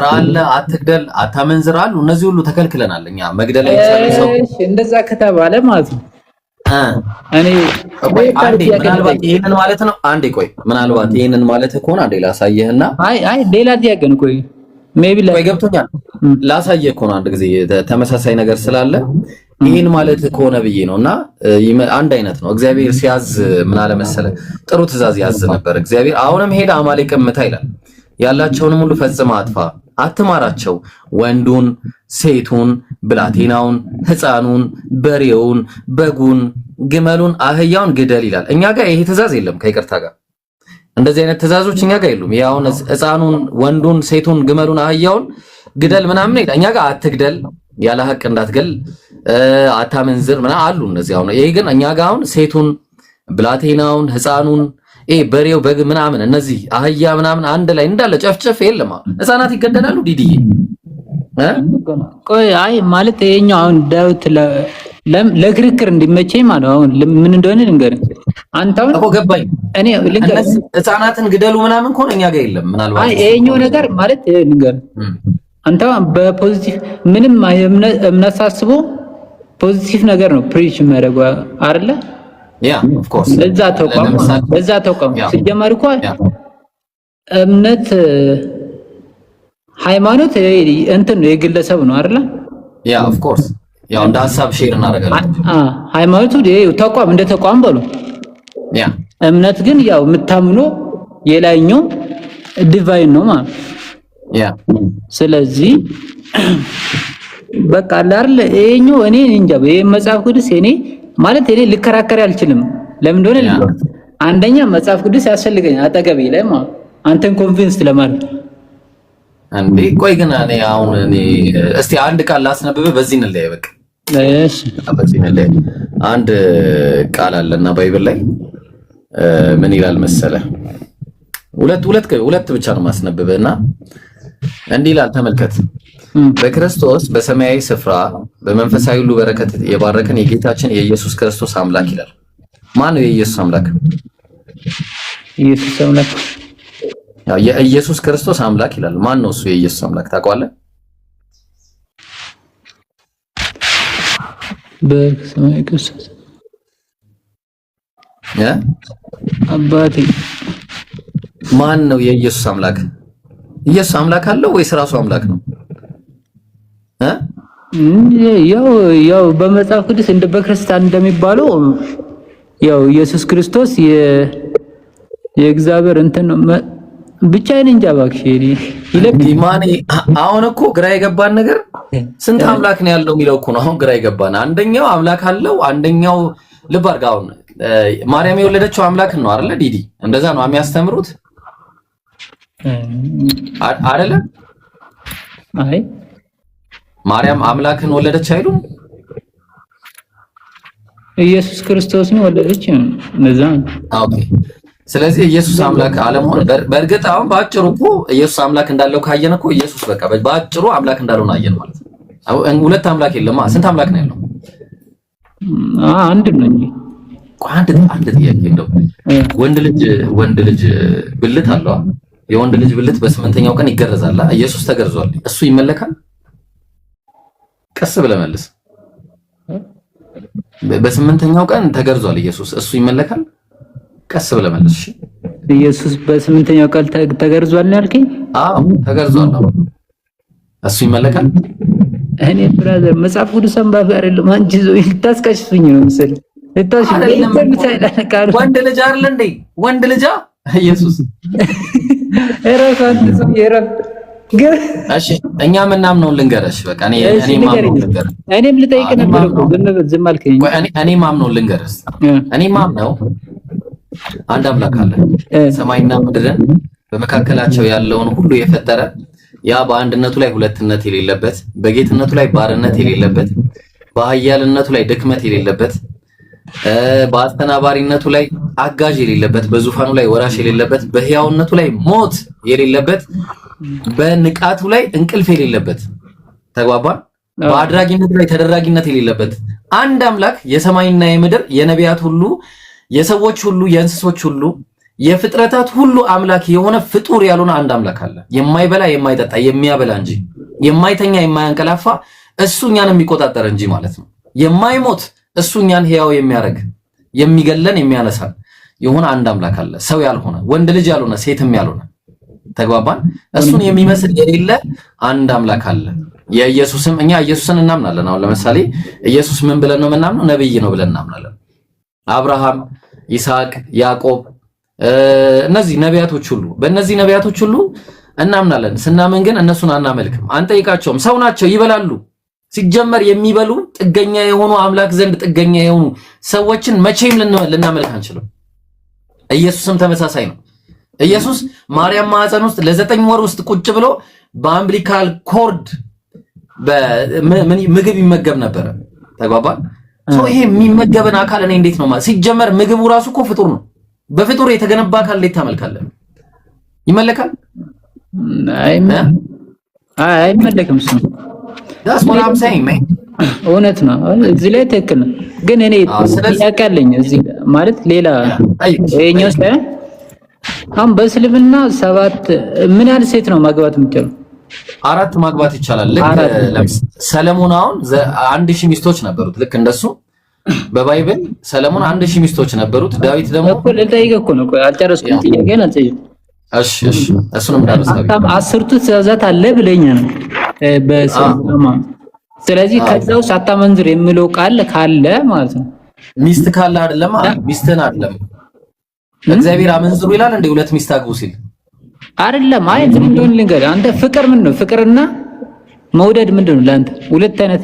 Speaker 1: አለ አትግደል አታመንዝር አሉ እነዚህ ሁሉ ተከልክለናል እኛ መግደል አይቻልም ሰው
Speaker 6: እንደዛ ከተባለ ማለት ነው እኔ
Speaker 1: ምናልባት ይሄንን ማለት ነው አንዴ ቆይ ምናልባት ይሄንን ማለት ከሆነ አንዴ ላሳየህና
Speaker 6: አይ ሌላ ጥያቄ ነው ቆይ ሜቢ
Speaker 1: ላይ ገብቶኛል ላሳየህ ከሆነ አንድ ጊዜ ተመሳሳይ ነገር ስላለ ይሄን ማለት ከሆነ ብዬ ነውና አንድ አይነት ነው እግዚአብሔር ሲያዝ ምን አለ መሰለ ጥሩ ትእዛዝ ያዝ ነበር እግዚአብሔር አሁንም ሄደ አማሌቅን ምታ ይላል ያላቸውንም ሁሉ ፈጽማ አጥፋ አትማራቸው ወንዱን ሴቱን ብላቴናውን ሕፃኑን በሬውን በጉን ግመሉን አህያውን ግደል ይላል እኛ ጋር ይሄ ትእዛዝ የለም ከይቅርታ ጋር እንደዚህ አይነት ትእዛዞች እኛ ጋር የሉም ያውን ሕፃኑን ወንዱን ሴቱን ግመሉን አህያውን ግደል ምናምን ይላል እኛ ጋር አትግደል ያለ ሐቅ እንዳትገል አታመንዝር ምናምን አሉ እነዚህ አሁን ይሄ ግን እኛ ጋር አሁን ሴቱን ብላቴናውን ሕፃኑን በሬው በግ ምናምን እነዚህ አህያ ምናምን አንድ ላይ እንዳለ ጨፍጨፍ የለም ሕፃናት ይገደላሉ ዲዲዬ
Speaker 6: ቆይ አይ ማለት ይሄኛው አሁን ዳዊት ለክርክር እንዲመቸኝ ማለት አሁን ምን እንደሆነ ልንገርህ አንተ አሁን
Speaker 1: እኮ ገባኝ
Speaker 6: እኔ ልንገርህ
Speaker 1: ሕፃናትን ግደሉ ምናምን ኮን እኛ ጋር የለም ምናልባት
Speaker 6: አይ ይሄኛው ነገር ማለት ልንገርህ አንተ በፖዚቲቭ ምንም እምነት ሳስቦ ፖዚቲቭ ነገር ነው ፕሪች የሚያደርገው አይደለ
Speaker 1: ያ ኦፍ ኮርስ
Speaker 6: ለዛ ተቋም ሲጀመር እኮ እምነት ሃይማኖት እንትን ነው የግለሰብ ነው አይደለ
Speaker 1: ያ ኦፍ ኮርስ ያው እንደ ሐሳብ ሼር እናደርጋለን
Speaker 6: ሃይማኖቱ ተቋም እንደ ተቋም በሉ
Speaker 1: ያ
Speaker 6: እምነት ግን ያው የምታምኖ የላይኛው ዲቫይን ነው ማለት
Speaker 1: ያ
Speaker 6: ስለዚህ በቃ አይደል እኛው እኔ እንጃ ይሄ መጽሐፍ ቅዱስ እኔ ማለት እኔ ልከራከር አልችልም ለምን እንደሆነ አንደኛ መጽሐፍ ቅዱስ ያስፈልገኛል አጠገቤ ላይ ማለት አንተን ኮንቪንስ ለማድረግ
Speaker 1: አንዴ ቆይ ግን እኔ እስቲ አንድ ቃል ላስነብብ በዚህ እንለያይ በቃ
Speaker 6: እሺ
Speaker 1: በዚህ እንለያይ አንድ ቃል አለና ባይብል ላይ ምን ይላል መሰለ ሁለት ብቻ ነው ማስነብብና እንዲህ ይላል ተመልከት በክርስቶስ በሰማያዊ ስፍራ በመንፈሳዊ ሁሉ በረከት የባረከን የጌታችን የኢየሱስ ክርስቶስ አምላክ ይላል ማን ነው የኢየሱስ አምላክ
Speaker 6: ኢየሱስ አምላክ
Speaker 1: ያው የኢየሱስ ክርስቶስ አምላክ ይላል። ማን ነው እሱ የኢየሱስ አምላክ ታውቀዋለህ?
Speaker 6: በሰማይ ክርስቶስ አባቴ
Speaker 1: ማን ነው የኢየሱስ አምላክ? ኢየሱስ አምላክ አለው ወይስ ራሱ አምላክ ነው?
Speaker 6: ያው በመጽሐፍ ቅዱስ እንደ በክርስቲያን እንደሚባለው ያው ኢየሱስ ክርስቶስ የእግዚአብሔር እንትን ነው። ብቻ እኔ እንጃ እባክሽ
Speaker 1: ማን አሁን እኮ ግራ የገባን ነገር ስንት አምላክ ነው ያለው የሚለው እኮ ነው። አሁን ግራ የገባን አንደኛው አምላክ አለው፣ አንደኛው ልብ አድርጋ። አሁን ማርያም የወለደችው አምላክን ነው አይደለ? ዲዲ እንደዛ ነው የሚያስተምሩት አይደለ?
Speaker 6: አይ
Speaker 1: ማርያም አምላክን ወለደች አይሉም?
Speaker 6: ኢየሱስ ክርስቶስን ወለደች እንደዛ። ኦኬ።
Speaker 1: ስለዚህ ኢየሱስ አምላክ አለመሆን በእርግጥ አሁን በአጭሩ እኮ ኢየሱስ አምላክ እንዳለው ካየን እኮ ኢየሱስ በቃ በአጭሩ አምላክ እንዳለው አየን ማለት ነው። ሁለት አምላክ የለም። ስንት አምላክ ነው ያለው?
Speaker 6: አንድ ነው እንጂ።
Speaker 1: አንድ ጥያቄ እንደው ወንድ ልጅ ብልት አለው። የወንድ ልጅ ብልት በስምንተኛው ቀን ይገረዛል። ኢየሱስ ተገርዟል። እሱ ይመለካል? ቀስ ብለህ መልስ። በስምንተኛው ቀን ተገርዟል ኢየሱስ። እሱ ይመለካል? ቀስ ብለህ መልስ።
Speaker 6: ኢየሱስ በስምንተኛው ቀን ተገርዟል ነው ያልከኝ?
Speaker 1: አዎ ተገርዟል። እሱ ይመለካል?
Speaker 6: እኔ ብራዘር መጽሐፍ ቅዱስ አንባቢ አይደለም። አንቺ ልታስቀሽፍኝ ነው መሰለኝ።
Speaker 1: ወንድ ልጅ አይደል እንዴ? ወንድ ልጅ ኢየሱስ
Speaker 6: እረፍ አንተ ሰው እረፍ።
Speaker 1: እሺ እኛ ምናምነውን ልንገርሽ። በቃ እኔ ማምነውን ልንገርሽ።
Speaker 6: እኔም ልጠይቅ ነበር እኮ ዝም አልከኝ።
Speaker 1: እኔ ማምነውን ልንገርሽ። እኔ ማምነው አንድ አምላክ አለ፣ ሰማይና ምድርን በመካከላቸው ያለውን ሁሉ የፈጠረ ያ በአንድነቱ ላይ ሁለትነት የሌለበት፣ በጌትነቱ ላይ ባርነት የሌለበት፣ በኃያልነቱ ላይ ድክመት የሌለበት፣ በአስተናባሪነቱ ላይ አጋዥ የሌለበት፣ በዙፋኑ ላይ ወራሽ የሌለበት፣ በሕያውነቱ ላይ ሞት የሌለበት፣ በንቃቱ ላይ እንቅልፍ የሌለበት፣ ተግባባን? በአድራጊነቱ ላይ ተደራጊነት የሌለበት አንድ አምላክ የሰማይና የምድር የነቢያት ሁሉ የሰዎች ሁሉ የእንስሶች ሁሉ የፍጥረታት ሁሉ አምላክ የሆነ ፍጡር ያልሆነ አንድ አምላክ አለ። የማይበላ የማይጠጣ የሚያበላ እንጂ የማይተኛ የማያንቀላፋ እሱ እኛን የሚቆጣጠር እንጂ ማለት ነው። የማይሞት እሱ እኛን ሕያው የሚያደርግ የሚገለን የሚያነሳን የሆነ አንድ አምላክ አለ። ሰው ያልሆነ ወንድ ልጅ ያልሆነ ሴትም ያልሆነ ተግባባን። እሱን የሚመስል የሌለ አንድ አምላክ አለ። የኢየሱስም እኛ ኢየሱስን እናምናለን። አሁን ለምሳሌ ኢየሱስ ምን ብለን ነው የምናምነው? ነብይ ነው ብለን እናምናለን። አብርሃም፣ ይስሐቅ፣ ያዕቆብ እነዚህ ነቢያቶች ሁሉ በእነዚህ ነቢያቶች ሁሉ እናምናለን። ስናምን ግን እነሱን አናመልክም፣ አንጠይቃቸውም። ሰው ናቸው፣ ይበላሉ። ሲጀመር የሚበሉ ጥገኛ የሆኑ አምላክ ዘንድ ጥገኛ የሆኑ ሰዎችን መቼም ልናመልክ አንችልም። ኢየሱስም ተመሳሳይ ነው። ኢየሱስ ማርያም ማህፀን ውስጥ ለ9 ወር ውስጥ ቁጭ ብሎ በአምቢሊካል ኮርድ ምግብ ይመገብ ነበረ። ተግባባል? ይሄ የሚመገብን አካል እኔ እንዴት ነው ማለት? ሲጀመር ምግቡ ራሱ እኮ ፍጡር ነው። በፍጡር የተገነባ አካል እንዴት ታመልካለህ? ይመለካል?
Speaker 6: አይመለክም። እሱ እውነት ነው። እዚህ ላይ ትክክል ነው። ግን እኔ ጥያቄ አለኝ እዚህ ማለት ሌላ ይኸኛው ሳይሆን አሁን በእስልምና 7 ምን ያህል ሴት ነው ማግባት የምትችለው?
Speaker 1: 4 ማግባት ይቻላል። ልክ ሰለሞን አሁን 1000 ሚስቶች ነበሩት። ልክ እንደሱ በባይብል ሰለሞን 1000 ሚስቶች ነበሩት። ዳዊት ደግሞ
Speaker 6: ልጠይቅህ እኮ ነው። አልጨረስኩም ጥያቄን አልጠይቅም።
Speaker 1: እሺ እሱንም እንዳልሳቢ
Speaker 6: 10ቱ ትእዛዛት አለ ብለኛል በሰለሞን። ስለዚህ ከዛ ውስጥ አታመንዝር የሚለው ቃል ካለ ማለት ነው
Speaker 1: ሚስት ካለ አይደለም ሚስትህን አይደለም እግዚአብሔር አመንዝሩ ይላል እንደ 2 ሚስት አግቡ ሲል
Speaker 6: አይደለም። አይ ዝም ብሎ ልንገርህ አንተ ፍቅር ምን ነው? ፍቅርና መውደድ ምንድን ነው ለአንተ? 2 አይነት።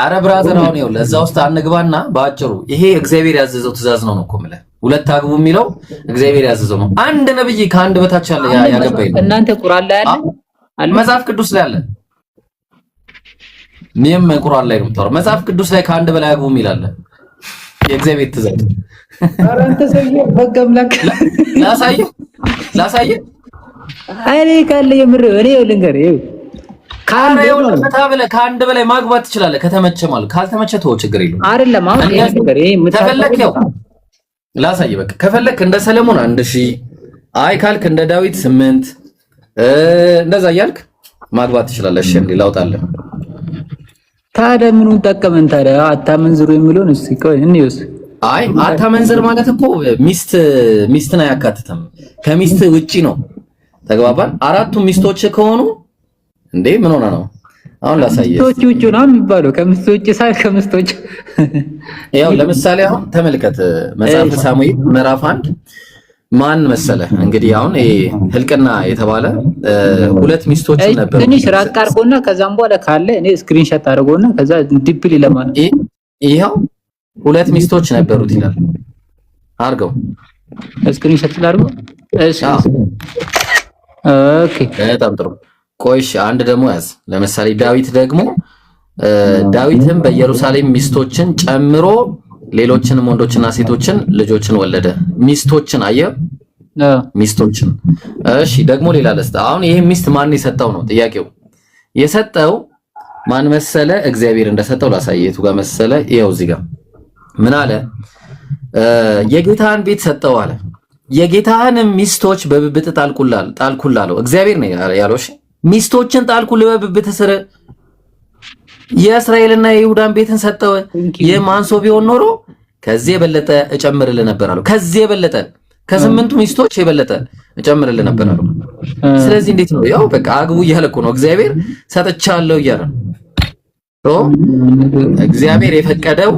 Speaker 1: አረ ብራዘር አሁን ይኸውልህ ለዛ ውስጥ አንግባና በአጭሩ ይሄ እግዚአብሔር ያዘዘው ትእዛዝ ነው እኮ የምልህ። 2 አግቡ የሚለው እግዚአብሔር ያዘዘው ነው። አንድ ነብይ ከአንድ በታች ያለ ያገባኝ
Speaker 6: እናንተ ቁርአን ላይ አለ
Speaker 1: መጽሐፍ ቅዱስ ላይ አለ። እኔም ቁርአን ላይ ነው የምታወራው። መጽሐፍ ቅዱስ ላይ ከአንድ በላይ አግቡ ይላል የእግዚአብሔር ትእዛዝ።
Speaker 6: ኧረ አንተ ሰውዬ በገምላክ
Speaker 1: ላሳየህ
Speaker 6: አይኔ ካለ የምር እኔ ልንገርህ
Speaker 1: ከአንድ በላይ ማግባት ትችላለህ ከተመቸ ማለት። ካልተመቸ ተወው ችግር የለውም።
Speaker 6: አይደለም አሁን
Speaker 1: ከፈለክ ያው ላሳየህ በቃ ከፈለክ እንደ ሰለሞን 1000 አይ ካልክ እንደ ዳዊት 8 እንደዛ እያልክ ማግባት ትችላለህ። እሺ እንዴ ላውጣለህ።
Speaker 6: ታዲያ ምኑን ጠቀመን ታዲያ? አታመንዝሩ የሚለውን እስቲ ቆይ እንይስ።
Speaker 1: አይ አታመንዝር ማለት እኮ ሚስትን አያካትትም። ከሚስት ውጪ ነው። ተግባባን? አራቱም ሚስቶች ከሆኑ እንዴ ምን ሆነ ነው? አሁን ላሳየህ።
Speaker 6: ሚስቶች ውጪ ነው የሚባለው። ከሚስት ውጪ ሳይሆን ከሚስቶች
Speaker 1: ያው ለምሳሌ አሁን ተመልከት መጽሐፈ ሳሙኤል ምዕራፍ 1 ማን መሰለ እንግዲህ አሁን ይሄ ህልቅና የተባለ 2 ሚስቶች ነበር።
Speaker 6: ትንሽ ራቅ አድርጎና ከዛም በኋላ ካለ እኔ ስክሪንሾት አድርጎና ከዛ ዲፕሊ ለማለት
Speaker 1: ይሄው 2 ሚስቶች ነበሩት ይላል። አርገው
Speaker 6: ስክሪንሾት ላድርጎ። እሺ ኦኬ
Speaker 1: በጣም ጥሩ። ቆይሽ አንድ ደግሞ ያዝ። ለምሳሌ ዳዊት ደግሞ ዳዊትም በኢየሩሳሌም ሚስቶችን ጨምሮ ሌሎችንም ወንዶችና ሴቶችን ልጆችን ወለደ። ሚስቶችን አየ ሚስቶችን። እሺ ደግሞ ሌላ ለስተ አሁን ይሄ ሚስት ማን የሰጠው ነው ጥያቄው። የሰጠው ማን መሰለ? እግዚአብሔር እንደሰጠው ላሳየቱ ጋር መሰለ። ይኸው እዚህ ጋር ምን አለ? የጌታህን ቤት ሰጠው አለ። የጌታህንም ሚስቶች በብብት ጣልኩላለው። እግዚአብሔር ነው ያለው። እሺ ሚስቶችን ጣልኩልህ በብብት ስር። የእስራኤልና የይሁዳን ቤትን ሰጠው። የማንሶ ቢሆን ኖሮ ከዚህ የበለጠ እጨምርልህ ነበር አለው። ከዚህ የበለጠ ከ8ቱ ሚስቶች የበለጠ እጨምርልህ ነበር አለው። ስለዚህ እንዴት ነው? ያው በቃ አግቡ እያለ እኮ ነው እግዚአብሔር። ሰጥቻለሁ እያለ ነው። እግዚአብሔር የፈቀደው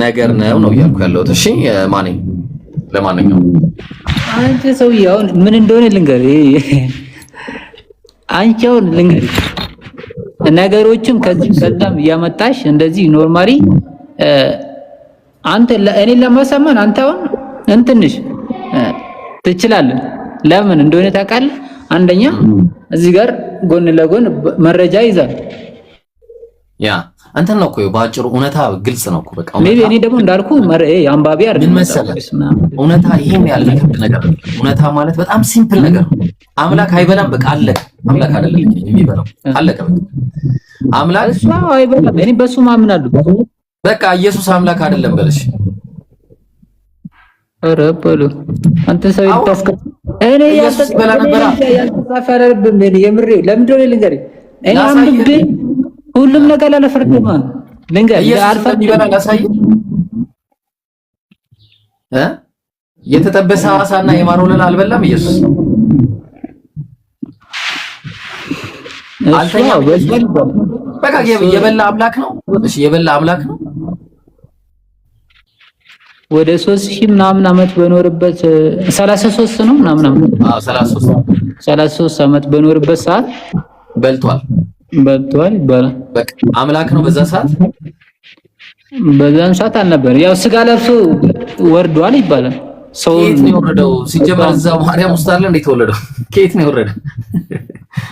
Speaker 1: ነገር ነው እያልኩ ያለሁት። እሺ ማንኝ ለማንኛውም
Speaker 6: አንተ ሰውዬው አሁን ምን እንደሆነ ልንገርህ። አንቺውን ልንገርህ ነገሮችም ከዚህ ቀደም እያመጣሽ እንደዚህ ኖርማሊ አንተ እኔን ለማሳመን አንተ አሁን እንትንሽ ትችላለህ። ለምን እንደሆነ ታውቃለህ? አንደኛ እዚህ ጋር ጎን ለጎን መረጃ ይዛል።
Speaker 1: ያ አንተ ነው እኮ ባጭሩ እውነታ ግልጽ ነው እኮ በቃ።
Speaker 6: እኔ ደግሞ እንዳልኩ አንባቢ አይደለም።
Speaker 1: ምን መሰለህ እውነታ ይሄን ያለ ነገር እውነታ ማለት በጣም ሲምፕል ነገር ነው። አምላክ አይበላም በቃ አለቀ። አምላክ አይደለም የሚበላው አለቀ በቃ። አምላክ
Speaker 6: እሱ አይበላም። እኔ በሱ ማምናለሁ።
Speaker 1: በቃ ኢየሱስ አምላክ አይደለም በልሽ።
Speaker 6: ኧረ በሉ አንተ ሰው ይተስከ እኔ
Speaker 1: ያልተበላ ነበር
Speaker 6: ያልተሳፈረብም የምሬ ለምንድን ነው ልንገርህ እኔ አንብቤ ሁሉም ነገር ላለፈርድማ ልንገርህ አልፈርድ
Speaker 1: ይበላ ላሳይ የተጠበሰ አሳና የማር ወለላ አልበላም ኢየሱስ። አልተኛም በቃ የበላ አምላክ ነው። እሺ የበላ አምላክ ነው።
Speaker 6: ወደ 3000 ምናምን ዓመት በኖርበት 33 ነው ምናምን ዓመት 33 ዓመት በኖርበት ሰዓት
Speaker 1: በልቷል
Speaker 6: ይባላል።
Speaker 1: በቃ አምላክ ነው በዛ ሰዓት።
Speaker 6: በዛን ሰዓት አልነበር ያው ስጋ ለብሶ ወርዷል ይባላል። ሰው
Speaker 1: ከየት ነው የወረደው? ሲጀመር እዛው ማርያም ውስጥ አይደል እንዴ ተወለደው? ከየት ነው የወረደው?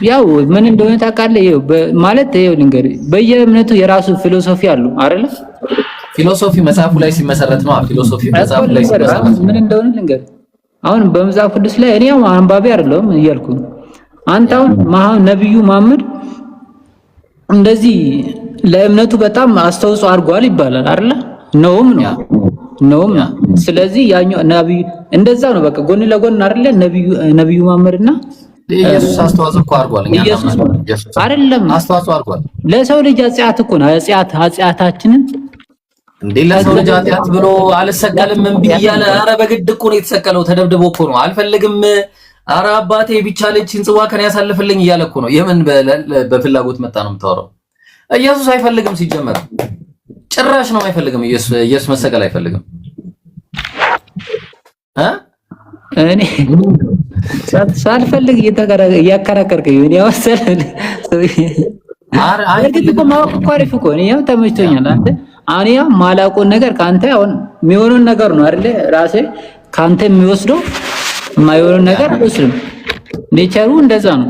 Speaker 6: ያው ምን እንደሆነ ታውቃለህ? ይኸው ማለት ይኸው ልንገርህ በየእምነቱ የራሱ ፊሎሶፊ አለው አይደል?
Speaker 1: ፊሎሶፊ መጽሐፉ ላይ ሲመሰረት ነው። ፊሎሶፊ መጽሐፉ ላይ ሲመሰረት
Speaker 6: ምን እንደሆነ ልንገርህ። አሁን በመጽሐፍ ቅዱስ ላይ እኔ ያው አንባቢ አይደለሁም እያልኩ አንተ አሁን ነብዩ መሐመድ እንደዚህ ለእምነቱ በጣም አስተዋጽኦ አድርጓል ይባላል አይደል? ነውም ነው። ስለዚህ ያኛው ነብዩ እንደዛ ነው በቃ ጎን ለጎን አይደል? ነብዩ መሐመድና
Speaker 1: ኢየሱስ አስተዋጽኦ እኮ አድርጓል።
Speaker 6: ኢየሱስ አይደለም
Speaker 1: አስተዋጽኦ አድርጓል።
Speaker 6: ለሰው ልጅ ኃጢአት እኮ ነው ኃጢአታችንን
Speaker 1: እንዴ ለሰው ልጅ ኃጢአት ብሎ አልሰቀልም እምቢ እያለ ኧረ በግድ እኮ ነው የተሰቀለው። ተደብድቦ እኮ ነው አልፈልግም ኧረ አባቴ ብቻ ልጅን ጽዋ ከኔ ያሳልፍልኝ እያለ እኮ ነው። የምን በፍላጎት መጣ ነው የምታወራው? ኢየሱስ አይፈልግም ሲጀመር ጭራሽ ነው አይፈልግም። ኢየሱስ መሰቀል አይፈልግም።
Speaker 6: እኔ ሳልፈልግ እያከራከርከኝ እኔ ወሰለ እኮ ማወቅ እኮ አሪፍ እኮ እኔ ያው ተመችቶኛል። አንተ ያው ማላውቀውን ነገር ካንተ አሁን የሚሆነውን ነገር ነው አይደል? ራሴ ካንተ የሚወስደው የማይሆነውን ነገር አልወስድም። ኔቸሩ እንደዛ ነው።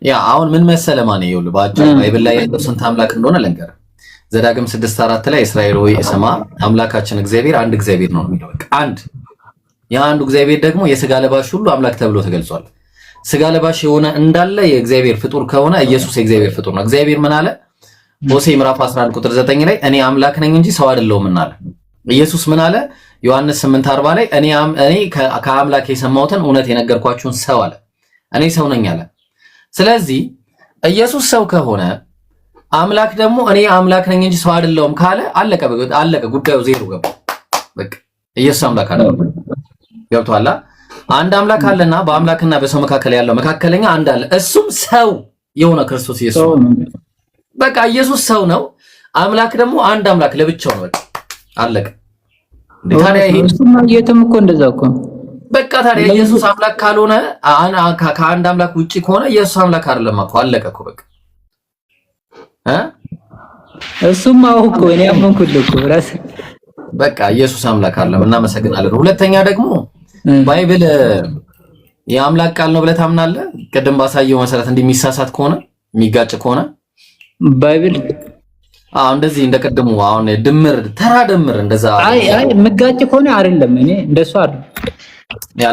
Speaker 1: ያ አሁን ምን መሰለ ማን ይኸውልህ ባጭሩ ባይብል ላይ ያለው ስንት አምላክ እንደሆነ ልንገርህ። ዘዳግም 6:4 ላይ እስራኤል ሆይ ስማ አምላካችን እግዚአብሔር አንድ እግዚአብሔር ነው የሚለው በቃ አንድ። ያ አንዱ እግዚአብሔር ደግሞ የሥጋ ለባሽ ሁሉ አምላክ ተብሎ ተገልጿል። ሥጋ ለባሽ የሆነ እንዳለ የእግዚአብሔር ፍጡር ከሆነ ኢየሱስ የእግዚአብሔር ፍጡር ነው። እግዚአብሔር ምን አለ? ሆሴዕ ምዕራፍ 11 ቁጥር 9 ላይ እኔ አምላክ ነኝ እንጂ ሰው አይደለሁም አለ። ኢየሱስ ምን አለ? ዮሐንስ 8:40 ላይ እኔ ከአምላክ የሰማሁትን እውነት የነገርኳችሁን ሰው አለ። እኔ ሰው ነኝ አለ። ስለዚህ ኢየሱስ ሰው ከሆነ አምላክ ደግሞ እኔ አምላክ ነኝ እንጂ ሰው አይደለሁም ካለ አለቀ ጉዳዩ ዜሮ ገባ። በቃ ኢየሱስ አምላክ አይደለም። ገብቶሃል? አንድ አምላክ አለና በአምላክና በሰው መካከል ያለው መካከለኛ አንድ አለ። እሱም ሰው የሆነ ክርስቶስ ኢየሱስ ነው። በቃ ኢየሱስ ሰው ነው። አምላክ ደግሞ አንድ አምላክ ለብቻው ነው። በቃ አለቀ። ታዲያ ይሄ
Speaker 6: የትም እኮ እንደዛ እኮ
Speaker 1: በቃ ታዲያ ኢየሱስ አምላክ ካልሆነ ከአንድ አምላክ ውጪ ከሆነ ኢየሱስ አምላክ አይደለም እኮ አለቀ እኮ በቃ
Speaker 6: እሱማ እኮ እኔ አመንኩልህ እኮ ራስ
Speaker 1: በቃ ኢየሱስ አምላክ አይደለም። እናመሰግናለን። ሁለተኛ ደግሞ ባይብል የአምላክ ቃል ነው ብለህ ታምናለህ? ቅድም ባሳየው መሰረት እንደሚሳሳት ከሆነ የሚጋጭ ከሆነ ባይብል እንደዚህ እንደቀደሙ አሁን ተራ ድምር እንደዛ
Speaker 6: አይ የምጋጭ ከሆነ አይደለም። እኔ እንደሱ አይደል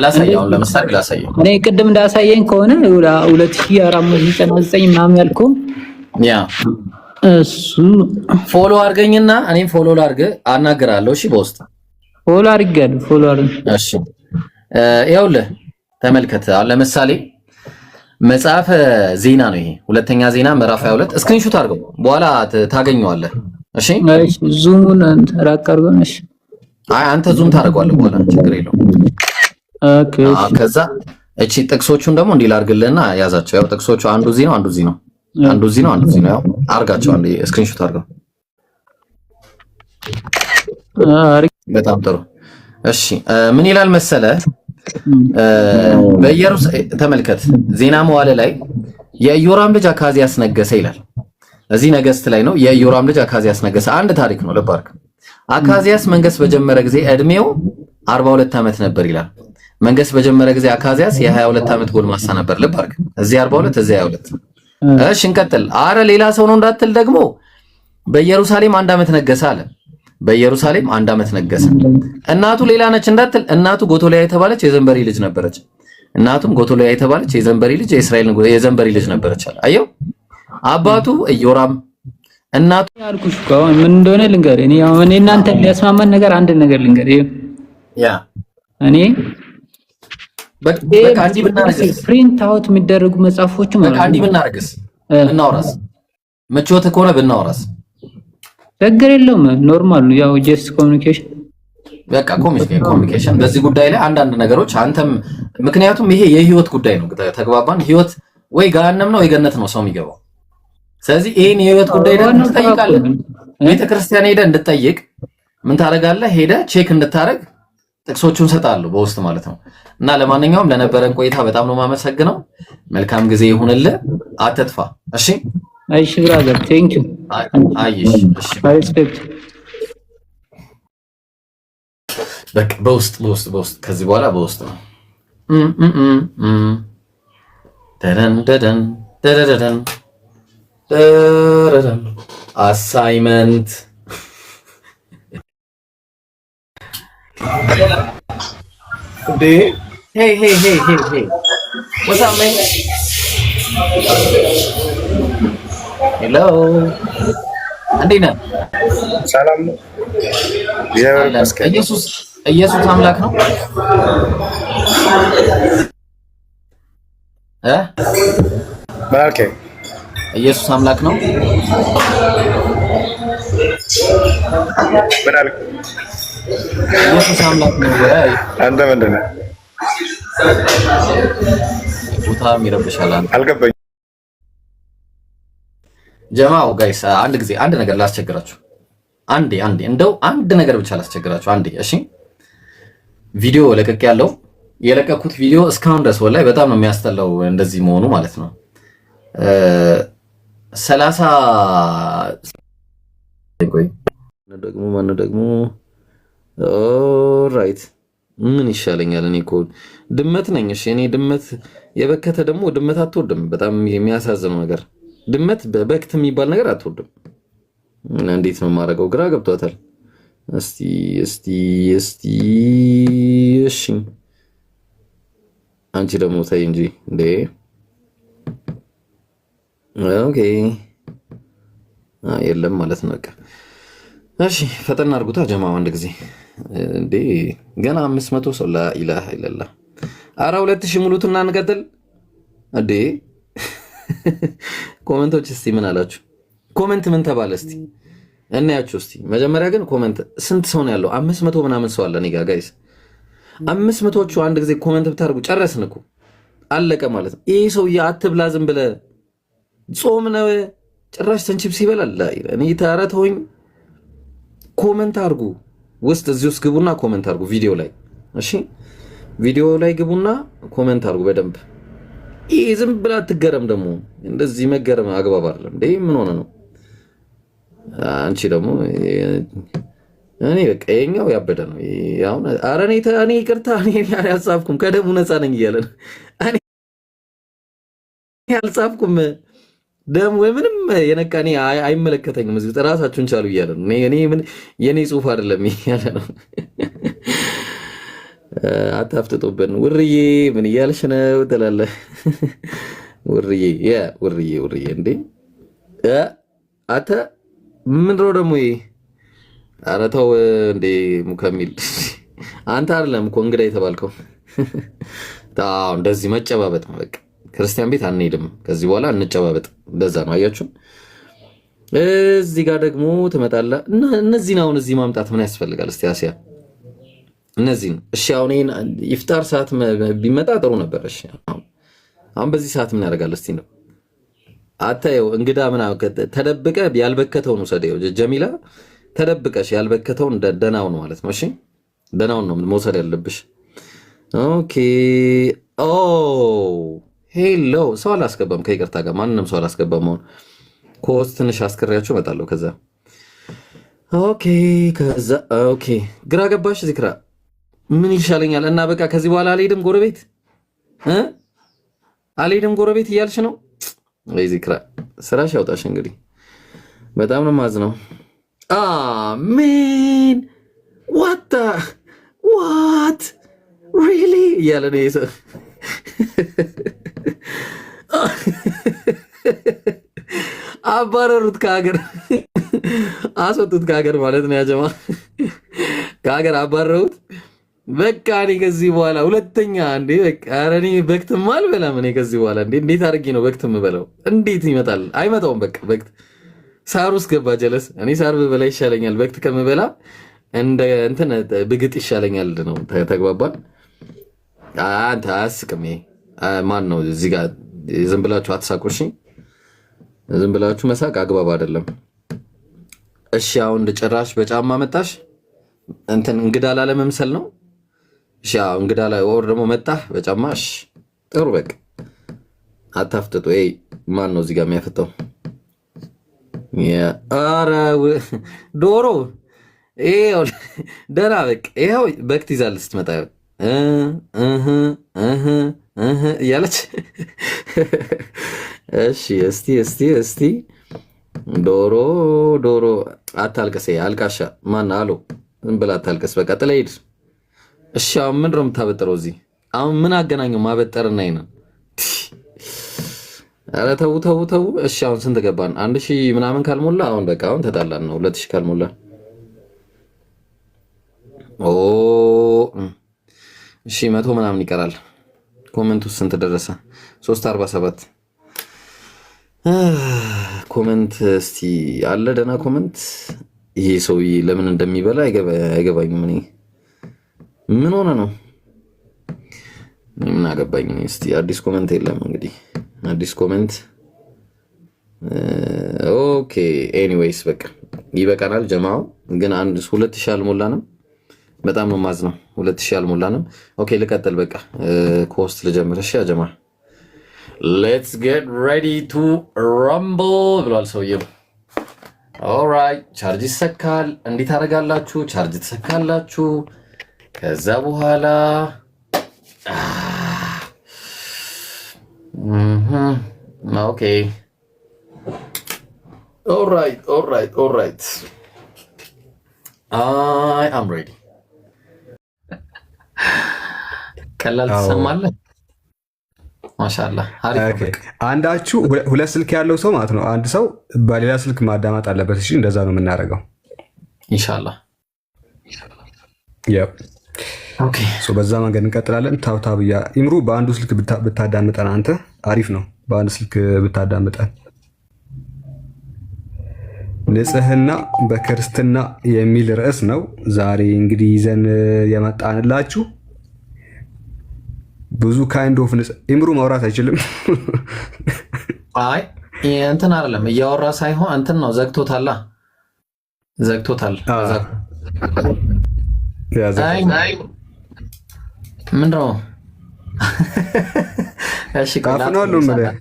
Speaker 1: ላሳየው። ለምሳሌ ላሳየው
Speaker 6: እኔ ቅድም እንዳሳየኝ ከሆነ 2499 ምናምን ያልከው
Speaker 1: ያ
Speaker 6: እሱ
Speaker 1: ፎሎ አድርገኝና እኔም ፎሎ ላድርግ አናግራለሁ። እሺ በውስጥ
Speaker 6: ፎሎ አድርግ።
Speaker 1: እሺ ይኸውልህ ተመልከት። አሁን ለምሳሌ መጽሐፈ ዜና ነው ይሄ ሁለተኛ ዜና ምዕራፍ 22 ስክሪንሾት አድርገው በኋላ ታገኘዋለህ። እሺ
Speaker 6: ዙሙን ራቅ አድርገው። እሺ
Speaker 1: አንተ ዙም ታደርገዋለህ በኋላ ችግር የለውም።
Speaker 6: ኦኬ
Speaker 1: ከዛ እቺ ጥቅሶቹን ደግሞ እንዲህ ላድርግልህና ያዛቸው። ያው ጥቅሶቹ አንዱ እዚህ ነው አንዱ እዚህ ነው ያው አድርጋቸው አንዴ ስክሪንሾት አድርገው። በጣም ጥሩ። እሺ ምን ይላል መሰለ በኢየሩሳሌም ተመልከት። ዜና መዋዕል ላይ የኢዮራም ልጅ አካዝያስ ነገሰ ይላል። እዚህ ነገስት ላይ ነው። የኢዮራም ልጅ አካዝያስ ነገሰ። አንድ ታሪክ ነው ልብ አድርግ። አካዝያስ መንገስ በጀመረ ጊዜ እድሜው 42 ዓመት ነበር ይላል። መንገስ በጀመረ ጊዜ አካዝያስ የ22 ዓመት ጎልማሳ ነበር። ልብ አድርግ። እዚህ 42 እዚህ 22። እሺ እንቀጥል። አረ ሌላ ሰው ነው እንዳትል ደግሞ በኢየሩሳሌም 1 ዓመት ነገሰ አለ። በኢየሩሳሌም 1 ዓመት ነገሰ። እናቱ ሌላ ነች እንዳትል እናቱ ጎቶሊያ የተባለች የዘንበሪ ልጅ ነበረች። እናቱም ጎቶሊያ የተባለች የዘንበሪ ልጅ የእስራኤል የዘንበሪ ልጅ ነበረች አለ። አየው አባቱ ኢዮራም እናቱ
Speaker 6: ያልኩሽ እኮ ምን እንደሆነ ልንገር። እኔ እናንተ ሊያስማማን ነገር አንድ ነገር ልንገር።
Speaker 1: ያ
Speaker 6: እኔ
Speaker 1: በቃ አንዲ ብናረግስ
Speaker 6: ፕሪንት አውት የሚደረጉ መጽሐፎች ማለት
Speaker 1: በቃ አንዲ ብናረግስ እናውራስ ምቾት ከሆነ ብናውራስ
Speaker 6: ችግር የለውም። ኖርማል ነው ያው ጀስት ኮሚኒኬሽን
Speaker 1: በቃ ኮሚኒኬሽን በዚህ ጉዳይ ላይ አንዳንድ ነገሮች አንተም ምክንያቱም ይሄ የህይወት ጉዳይ ነው። ተግባባን። ህይወት ወይ ገሃነም ነው ወይ ገነት ነው ሰው የሚገባው። ስለዚህ ይሄን የህይወት ጉዳይ ደግሞ ትጠይቃለህ። ቤተክርስቲያን ሄደህ እንድትጠይቅ ምን ታደርጋለህ? ሄደህ ቼክ እንድታረግ ጥቅሶቹን ሰጣለሁ በውስጥ ማለት ነው። እና ለማንኛውም ለነበረን ቆይታ በጣም ነው የማመሰግነው። መልካም ጊዜ ይሁንልህ። አትጥፋ። እሺ
Speaker 6: አይሽ ብራዘር ቴንክ ዩ
Speaker 1: አይሽ እሺ
Speaker 6: ሪስፔክት
Speaker 1: በቃ በውስጥ ከዚህ በኋላ በውስጥ ነው። ደደን አሳይመንት hey what's up man hello እንዴት ነህ?
Speaker 7: ሰላም ነው።
Speaker 1: ኢየሱስ አምላክ ነው
Speaker 7: ባልከ
Speaker 1: ኢየሱስ አምላክ ነው።
Speaker 7: ባልከ
Speaker 1: ኢየሱስ አምላክ ነው ወይ?
Speaker 7: አንተ ምንድን ነህ?
Speaker 1: ቦታም ይረብሻል።
Speaker 7: አልገባኝም።
Speaker 1: ጀማው ጋይስ አንድ ነገር ላስቸግራችሁ። አንዴ እንደው አንድ ነገር ብቻ ላስቸግራችሁ አንዴ። እሺ ቪዲዮ ያለው የለቀኩት ቪዲዮ እስካሁን ድረስ ወላሂ በጣም ነው የሚያስጠላው እንደዚህ መሆኑ ማለት ነው። 30 ቆይ ደግሞ ኦልራይት ምን ይሻለኛል? እኔ እኮ ድመት ነኝ። እሺ እኔ ድመት የበከተ ደግሞ ድመት አትወድም። በጣም የሚያሳዝነው ነገር ድመት በበክት የሚባል ነገር አትወድም። እና እንዴት ነው የማደርገው? ግራ ገብቷታል። እስቲ እሺ አንቺ ደግሞ ተይ እንጂ እንዴ። ኦኬ የለም ማለት ነው። በቃ እሺ ፈጠን አድርጉታ ጀማው አንድ ጊዜ እንዴ ገና 500 ሰው ላኢላሃ ኢለላህ። አረ 2000 ሙሉትና እንቀጥል እንዴ። ኮሜንቶች እስቲ ምን አላችሁ? ኮሜንት ምን ተባለ እስቲ እናያችሁ እስቲ። መጀመሪያ ግን ኮሜንት ስንት ሰው ነው ያለው? 500 ምናምን ሰው አለ እኔ ጋር ጋይስ። 500ዎቹ አንድ ጊዜ ኮሜንት ብታርጉ ጨረስን እኮ አለቀ ማለት ነው። ይሄ ሰውዬ አትብላ ዝም ብለህ ጾም ነው ጭራሽ ሰንቺፕስ ይበላል። እኔ ታረተውኝ ኮሜንት አርጉ ውስጥ እዚህ ውስጥ ግቡና ኮሜንት አርጉ ቪዲዮ ላይ እሺ፣ ቪዲዮ ላይ ግቡና ኮሜንት አርጉ በደንብ። ይሄ ዝም ብላ አትገረም ደግሞ እንደዚህ መገረም አግባብ አይደለም እንዴ። ምን ሆነ ነው አንቺ ደግሞ እኔ በቃ የኛው ያበደ ነው ያው። ኧረ እኔ ይቅርታ እኔ አልጻፍኩም ከደሙ ነፃ ነኝ እያለ ነው። እኔ አልጻፍኩም ደም ወይ ምንም የነካኔ አይመለከተኝም። እዚህ ራሳችሁን ቻሉ እያለ ነው። እኔ ምን የኔ ጽሁፍ አይደለም እያለ ነው። አታፍጥጡብን። ውርዬ ምን እያልሽ ነው ትላለህ? ውርዬ እንዴ አተ ምን ነው ደግሞ ይሄ? ኧረ ተው እንዴ ሙከሚል አንተ አይደለም እኮ እንግዳ የተባልከው። ታው እንደዚህ መጨባበጥ ነው በቃ። ክርስቲያን ቤት አንሄድም ከዚህ በኋላ እንጨባበጥ። እንደዛ ነው አያችሁ። እዚህ ጋር ደግሞ ትመጣለህ እና እነዚህን አሁን እዚህ ማምጣት ምን ያስፈልጋል? እስቲ አሲያ እነዚህን እሺ፣ አሁን ኢፍጣር ሰዓት ቢመጣ ጥሩ ነበር። እሺ አሁን በዚህ ሰዓት ምን ያደርጋል? እስቲ ነው አታየው እንግዳ ምናምን ተደብቀ ያልበከተው ነው ሰደው ጀሚላ ተደብቀሽ ያልበከተውን ደናው ነው ማለት ነው። እሺ ደናውን ነው መውሰድ ያለብሽ። ኦኬ ኦ ሄሎ ሰው አላስገባም ከይቅርታ ጋር ማንንም ሰው አላስገባም። አሁን ኮስት ትንሽ አስከሪያችሁ እመጣለሁ። ከዛ ኦኬ ግራ ገባሽ ዚክራ ምን ይሻለኛል? እና በቃ ከዚህ በኋላ አልሄድም ጎረቤት እያልሽ ነው ወይ ዚክራ? ስራሽ ያውጣሽ እንግዲህ። በጣም ነው ማዝነው። ምን ዋት ሪሊ እያለ ነው የሰው አባረሩት ከሀገር አስወጡት ከሀገር ማለት ነው። ያጀማ ከሀገር አባረሩት። በቃ እኔ ከዚህ በኋላ ሁለተኛ እንዴ በቃ ኧረ እኔ በክትም አልበላም። እኔ ከዚህ በኋላ እንዴት አድርጌ ነው በክት የምበላው? እንዴት ይመጣል? አይመጣውም። በቃ በክት ሳር ውስጥ ገባ ጀለስ። እኔ ሳር ብበላ ይሻለኛል በክት ከምበላ እንደ እንትን ብግጥ ይሻለኛል ነው። ተግባባን? አንተ አያስቅም። ማን ነው እዚህ ጋር ዝም ብላችሁ አትሳቁ። እሺ ዝም ብላችሁ መሳቅ አግባብ አይደለም። እሺ አሁን ጭራሽ በጫማ መጣሽ እንትን እንግዳ ላለመምሰል ነው። እሺ አሁን እንግዳ ላይ ወር ደግሞ መጣህ በጫማሽ። ጥሩ በቃ አታፍጥጡ። ማን ነው እዚህ ጋር የሚያፈጣው? ኧረ ዶሮ ደህና በቃ ይኸው በክት ይዛል ስትመጣ እያለች እሺ እስቲ ዶሮ አታልቀስ። አልቃሻ ማን አሉ ዝም ብላ አታልቀስ። በቃ ጥለህ ሂድ። እሺ አሁን ምንድን ነው የምታበጥረው እዚህ? አሁን ምን አገናኘው ማበጠርና ይሄን? ኧረ ተው። እሺ አሁን ስንት ገባን? 1000 ምናምን ካልሞላ አሁን በቃ አሁን ተጣላን ነው። 2000 ካልሞላ እሺ 100 ምናምን ይቀራል። ኮሜንቱ ስንት ደረሰ? 347 ኮሜንት እስቲ አለ ደህና ኮሜንት። ይሄ ሰውዬ ለምን እንደሚበላ አይገባኝም። ምን ሆነ ነው ምን አገባኝ። እስቲ አዲስ ኮሜንት የለም እንግዲህ አዲስ ኮሜንት። ኦኬ ኤኒዌይስ በቃ ይበቃናል። ጀማው ግን 2000 አልሞላንም። በጣም ነው ማዝነው። 2000 አልሞላንም። ኦኬ ልቀጥል በቃ ኮስት ልጀምር። እሺ ጀማ ሌትስ ጌት ሬዲ ቱ ረምብል ብሏል ሰውየው። ኦልራይት ቻርጅ ይሰካል። እንዴት አደርጋላችሁ? ቻርጅ ትሰካላችሁ። ከዛ በኋላ ኦኬ ኦልራይት አይ አም ሬዲ። ቀላል ትሰማለህ? ማሻአላህ አሪፍ።
Speaker 8: አንዳችሁ ሁለት ስልክ ያለው ሰው ማለት ነው፣ አንድ ሰው በሌላ ስልክ ማዳመጥ አለበት። እሺ እንደዛ ነው የምናደርገው ኢንሻአላህ።
Speaker 1: ኦኬ
Speaker 8: በዛ መንገድ እንቀጥላለን። ታብታብያ ኢምሩ በአንዱ ስልክ ብታዳምጠን አንተ አሪፍ ነው። በአንድ ስልክ ብታዳምጠን። ንጽህና በክርስትና የሚል ርዕስ ነው ዛሬ እንግዲህ ይዘን የመጣንላችሁ። ብዙ ካይንድ ኦፍ ኢምሩ ማውራት አይችልም።
Speaker 1: አይ እንትን አይደለም እያወራ ሳይሆን እንትን ነው ዘግቶታል። ምንድነው? እሺ
Speaker 8: ካፍናሉ ማለት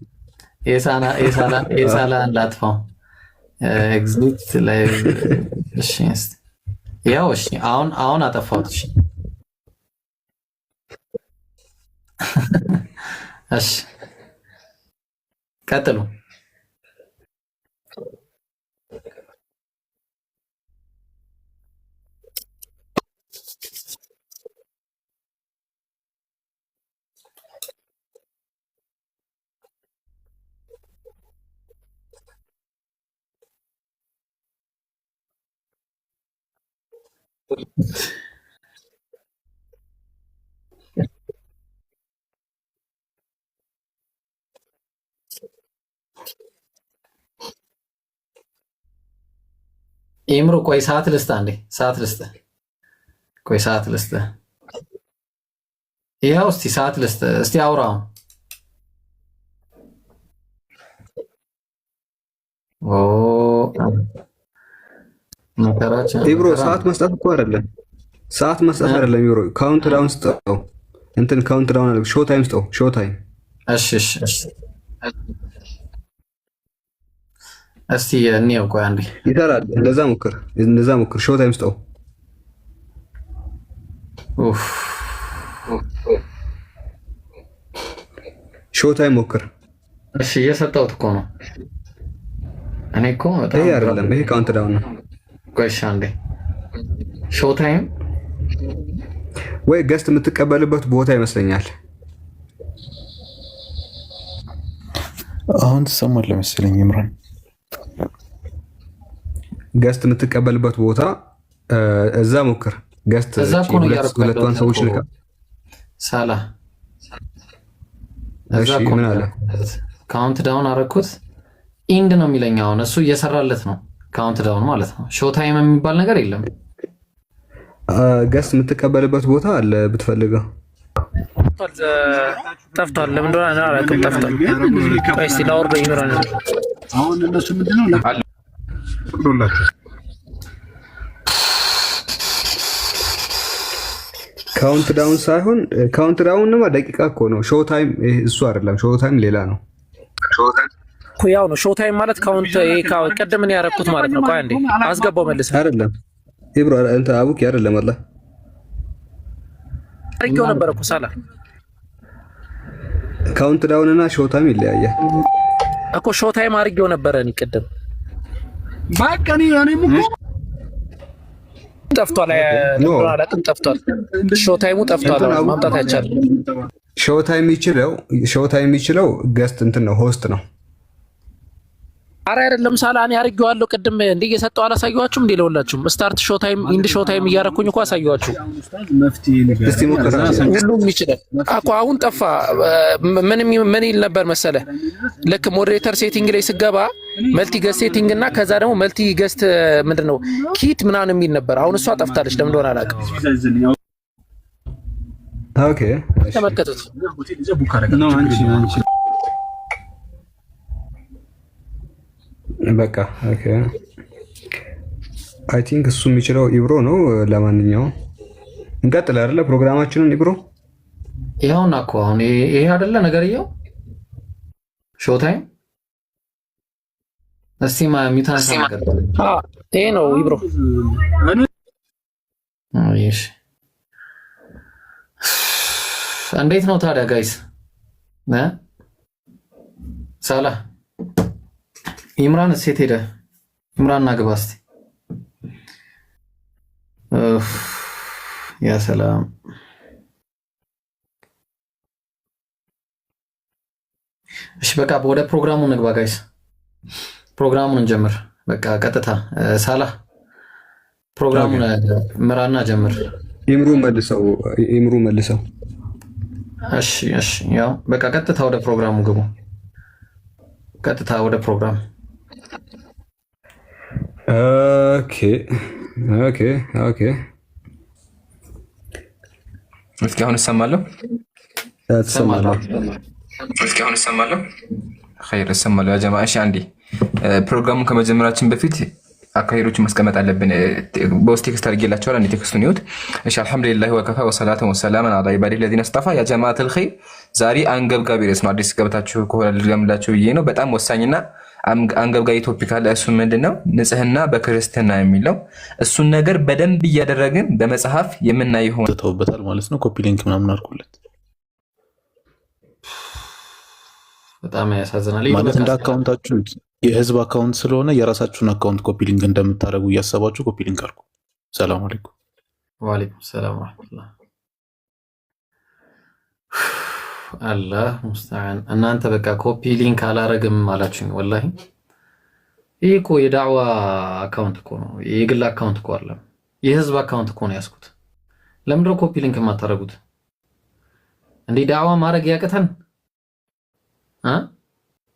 Speaker 1: የሳላ ላጥፋው ኤግዚት ላይ እሺ ያው እሺ አሁን አጠፋሁት። እሺ እሺ ቀጥሉ። ኢምሩ ቆይ ሰዓት ልስጥ አንዴ፣ ሰዓት ልስጥ። ቆይ ሰዓት ልስጥ። ይኸው እስቲ ሰዓት ልስጥ። እስቲ አውራው። ኦ
Speaker 8: ኢብሮ ሰዓት መስጠት እኮ አይደለም፣ ሰዓት መስጠት አይደለም ኢብሮ። ካውንት ዳውን ስጠው፣ እንትን ካውንት ዳውን አለ። ሾው ታይም ስጠው፣ ሾው ታይም።
Speaker 1: እሺ እስቲ እንየው። ቆይ አንዴ
Speaker 8: ይሰራል። እንደዛ ሞክር። ሾው ታይም ስጠው።
Speaker 1: ኡፍ
Speaker 8: ሾው ታይም ሞክር።
Speaker 1: እሺ እየሰጠሁት እኮ ነው። እኔ እኮ
Speaker 8: ይሄ አይደለም፣ ይሄ ካውንት ዳውን ነው።
Speaker 1: ቆይ እሺ አንዴ ሾው ታይም
Speaker 8: ወይ ገስት የምትቀበልበት ቦታ ይመስለኛል።
Speaker 9: አሁን ትሰማለህ መሰለኝ ኢምራን።
Speaker 8: ገስት የምትቀበልበት ቦታ እዛ ሞክር። ገስት ሁለቷን ሰዎች ልካ
Speaker 1: ሳላ
Speaker 8: እሺ ምን አለ?
Speaker 1: ካውንት ዳውን አረኩት። ኢንድ ነው የሚለኝ። አሁን እሱ እየሰራለት ነው። ካውንት ዳውን ማለት ነው። ሾው ታይም የሚባል ነገር የለም።
Speaker 8: ገስት የምትቀበልበት ቦታ አለ ብትፈልገው።
Speaker 4: ጠፍቷል። ለምን እንደሆነ አላውቅም። ጠፍቷል። ቆይ እስቲ ላውርደው ይኖራል።
Speaker 7: አሁን እነሱ ምንድነው ለፈቅዶላችሁ
Speaker 8: ካውንት ዳውን ሳይሆን ካውንት ዳውንማ ደቂቃ እኮ ነው። ሾው ታይም እሱ አይደለም። ሾው ታይም ሌላ ነው።
Speaker 4: ያው ነው ሾው ታይም ማለት ካውንት ቀደም ነው ያደረኩት ማለት ነው። ቆይ አንዴ አስገባው መልስ
Speaker 8: አይደለም ኢብሮ አንተ አቡኪ አይደለም አላ
Speaker 4: አርጌው ነበር እኮ ሳላ
Speaker 8: ካውንት ዳውን እና ሾው ታይም ይለያያል
Speaker 4: እኮ። ሾው ታይም አርጌው ነበር እኔ ቀደም
Speaker 7: ባቀኒ እኔም እኮ
Speaker 4: ጠፍቷል። አላውቅም ጠፍቷል። ሾው ታይሙ ጠፍቷል። ማምጣት አይቻልም።
Speaker 8: ሾው ታይም የሚችለው ገስት እንትን ነው፣ ሆስት ነው።
Speaker 4: አረ አይደለም ሳላ እኔ አርጌዋለሁ ቅድም እንዴ እየሰጠው አላሳየኋችሁም? እንዴ ለሁላችሁም ስታርት ሾው ታይም ኢንድ ሾው ታይም እያረኩኝ እኮ አሳየኋችሁ።
Speaker 8: እስቲ ሞክራ።
Speaker 4: ሁሉም ይችላል እኮ። አሁን ጠፋ። ምን ይል ነበር መሰለ? ልክ ሞዴሬተር ሴቲንግ ላይ ስገባ መልቲ ገስት ሴቲንግ እና ከዛ ደግሞ መልቲ ገስት ምንድነው ኪት ምናምን የሚል ነበር። አሁን እሷ ጠፍታለች። ለምን እንደሆነ አላውቅም።
Speaker 8: ኦኬ
Speaker 4: ተመልከቱት።
Speaker 8: በቃ ኦኬ አይ ቲንክ እሱ የሚችለው ኢብሮ ነው። ለማንኛውም እንቀጥል አይደለ ፕሮግራማችንን ኢብሮ።
Speaker 1: ይኸውና እኮ አሁን ይሄ አይደለ ነገርየው ሾው ታይም። እስቲ ሚታንሳ ነገር
Speaker 4: ይሄ ነው ኢብሮ።
Speaker 1: እሺ እንዴት ነው ታዲያ ጋይስ? ሳላ ኢምራን ሴት ሄደ። ኢምራን ናግባ እስቲ። ያ ሰላም። እሺ በቃ ወደ ፕሮግራሙ እንግባ ጋይስ። ፕሮግራሙን እንጀምር። በቃ ቀጥታ ሳላ ፕሮግራሙን ምራና ጀምር።
Speaker 8: ኢምሩ መልሰው።
Speaker 1: እሺ ያው በቃ ቀጥታ ወደ ፕሮግራሙ ግቡ። ቀጥታ ወደ ፕሮግራም።
Speaker 8: ኦኬ።
Speaker 9: እስኪ አሁን እሰማለሁ። ኸይር እሰማለሁ ያ ጀማ። እሺ አንዴ ፕሮግራሙን ከመጀመራችን በፊት አካሄዶችን ማስቀመጥ አለብን። በውስጥ ቴክስት አድርጌላችኋል። አንዴ ቴክስቱን ይዩት። እሺ አልሐምዱሊላህ ወከፋ ወሰላቱ ወሰላሙን ዐላ ኢባዲሂ ለዚነ እስጠፋ። ያ ጀማዓተል ኸይር ዛሬ አንገብጋቢ ርዕስ ነው። አዲስ ገብታችሁ ከሆነ ልገምላችሁ ብዬ ነው። በጣም ወሳኝና አንገብጋቢ ቶፒክ አለ። እሱ ምንድነው? ንጽህና በክርስትና የሚለው እሱን ነገር በደንብ እያደረግን በመጽሐፍ የምናየው ሆነ
Speaker 10: ተውበታል ማለት ነው። ኮፒ ሊንክ ምናምን አድርጉለት።
Speaker 1: በጣም ያሳዝናል
Speaker 10: ማለት እንደ አካውንታችሁ የህዝብ አካውንት ስለሆነ የራሳችሁን አካውንት ኮፒ ሊንክ እንደምታደርጉ እያሰባችሁ ኮፒ ሊንክ አድርጉ። ሰላም አለይኩም።
Speaker 1: ወአለይኩም ሰላም ወራህመቱላህ። አላህ ሙስተዓን። እናንተ በቃ ኮፒ ሊንክ አላረግም አላችሁኝ። ወላሂ ይሄ እኮ የዳዕዋ አካውንት እኮ ነው፣ የግል አካውንት እኮ አይደለም፣ የህዝብ አካውንት እኮ ነው ያስኩት። ለምንድን ነው ኮፒ ሊንክ የማታረጉት? እንዴ ዳዕዋ ማድረግ ያቅተን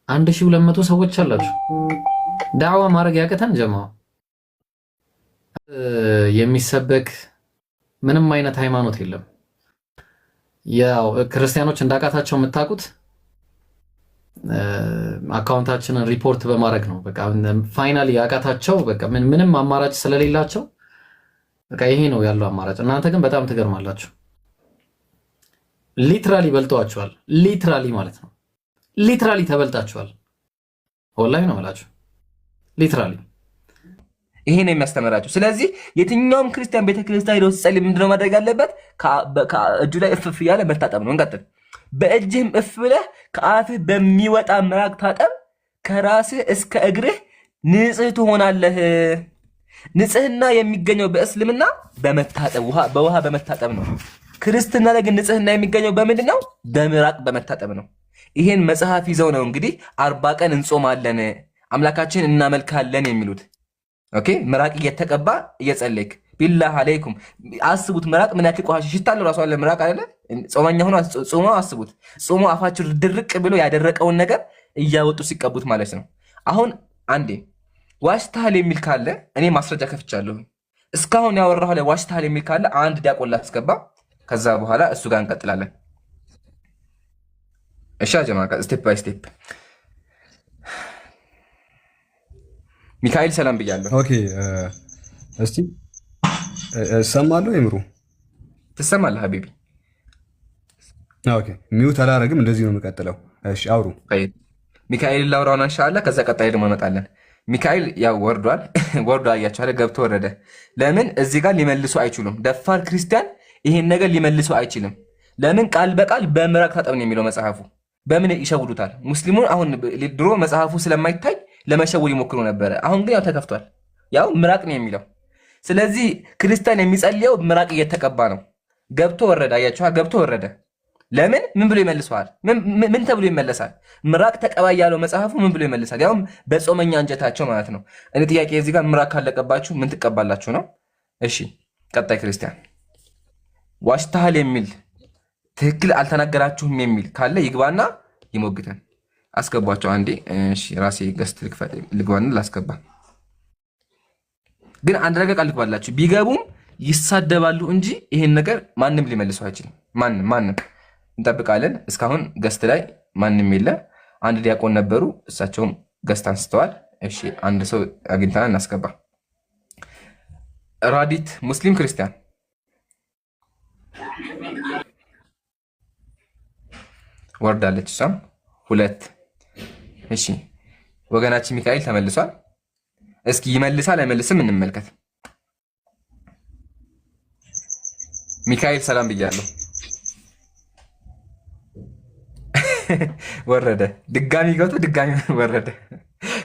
Speaker 1: 1200 ሰዎች አላችሁ። ዳዕዋ ማድረግ ያቅተን ጀማዓ። የሚሰበክ ምንም አይነት ሃይማኖት የለም። ያው ክርስቲያኖች እንዳቃታቸው የምታውቁት አካውንታችንን ሪፖርት በማድረግ ነው። በቃ ፋይናሊ ያቃታቸው በቃ ምንም አማራጭ ስለሌላቸው በቃ ይሄ ነው ያለው አማራጭ። እናንተ ግን በጣም ትገርማላችሁ። ሊትራሊ በልተዋችኋል። ሊትራሊ ማለት ነው። ሊትራሊ ተበልጣችኋል። ወላሂ ነው የምላችሁ። ሊትራሊ
Speaker 9: ይሄ ነው የሚያስተምራችሁ። ስለዚህ የትኛውም ክርስቲያን ቤተክርስቲያን ሄዶ ሲጸልይ ምንድነው ማድረግ ያለበት? እጁ ላይ እፍፍ እያለ መታጠብ ነው። እንቀጥል። በእጅህም እፍ ብለህ ከአፍህ በሚወጣ ምራቅ ታጠብ፣ ከራስህ እስከ እግርህ ንጽህ ትሆናለህ። ንጽህና የሚገኘው በእስልምና በመታጠብ በውሃ በመታጠብ ነው። ክርስትና ላይ ግን ንጽህና የሚገኘው በምንድን ነው? በምራቅ በመታጠብ ነው። ይሄን መጽሐፍ ይዘው ነው እንግዲህ 40 ቀን እንጾማለን አምላካችን እናመልካለን የሚሉት። ኦኬ ምራቅ እየተቀባ እየጸለይክ ቢላህ አለይኩም አስቡት። ምራቅ ምን ያክል ቆሻሻ ሽታ አለው ራሱ አለ ምራቅ አይደለ? ጾመኛ ሆኖ ጾሞ አስቡት። ጾሞ አፋችሁ ድርቅ ብሎ ያደረቀውን ነገር እያወጡ ሲቀቡት ማለት ነው። አሁን አንዴ ዋሽታል የሚል ካለ እኔ ማስረጃ ከፍቻለሁ። እስካሁን ያወራሁ ላይ ዋሽታል የሚል ካለ አንድ ዲያቆን ላስገባ። ከዛ በኋላ እሱ ጋር እንቀጥላለን። እሺ ጀማ ስቴፕ ባይ ስቴፕ። ሚካኤል ሰላም ብያለሁ።
Speaker 8: ኦኬ እስቲ እሰማለሁ። ይምሩ
Speaker 9: ትሰማለህ ሀቢቢ?
Speaker 8: ኦኬ ሚውት አላረግም። እንደዚህ ነው የምቀጥለው። እሺ አውሩ።
Speaker 9: ሚካኤል ላውራውና ኢንሻአላህ ከዛ ቀጣይ ደግሞ እንመጣለን። ሚካኤል ያው ወርዷል። አያችኋለሁ፣ ገብቶ ወረደ። ለምን እዚህ ጋር ሊመልሱ አይችሉም። ደፋር ክርስቲያን ይሄን ነገር ሊመልሱ አይችልም። ለምን ቃል በቃል በምራቅ ታጠብ ነው የሚለው መጽሐፉ። በምን ይሸውዱታል ሙስሊሙን? አሁን ድሮ መጽሐፉ ስለማይታይ ለመሸወድ ይሞክሩ ነበረ። አሁን ግን ያው ተከፍቷል። ያው ምራቅ ነው የሚለው። ስለዚህ ክርስቲያን የሚጸልየው ምራቅ እየተቀባ ነው። ገብቶ ወረደ። አያችኋ፣ ገብቶ ወረደ። ለምን ምን ብሎ ይመልሰዋል? ምን ተብሎ ይመለሳል? ምራቅ ተቀባ ያለው መጽሐፉ ምን ብሎ ይመልሳል? ያው በጾመኛ አንጀታቸው ማለት ነው። እኔ ጥያቄ እዚህ ጋር ምራቅ ካለቀባችሁ ምን ትቀባላችሁ ነው? እሺ ቀጣይ ክርስቲያን ዋሽታል የሚል ትክክል አልተናገራችሁም የሚል ካለ ይግባና ይሞግተን። አስገቧቸው አንዴ። እሺ ራሴ ገስት ልግባና ላስገባ። ግን አንድ ነገር ቃል ልግባላችሁ፣ ቢገቡም ይሳደባሉ እንጂ ይሄን ነገር ማንም ሊመልሰው አይችልም። ማንም እንጠብቃለን። እስካሁን ገስት ላይ ማንም የለ። አንድ ዲያቆን ነበሩ፣ እሳቸውም ገስት አንስተዋል። እሺ አንድ ሰው አግኝተናል፣ እናስገባ። ራዲት ሙስሊም ክርስቲያን ወርዳለች። እሷም 2። እሺ ወገናችን ሚካኤል ተመልሷል። እስኪ ይመልሳል አይመልስም እንመልከት። ሚካኤል ሰላም ብያለሁ። ወረደ። ድጋሚ ገብቶ ድጋሚ ወረደ።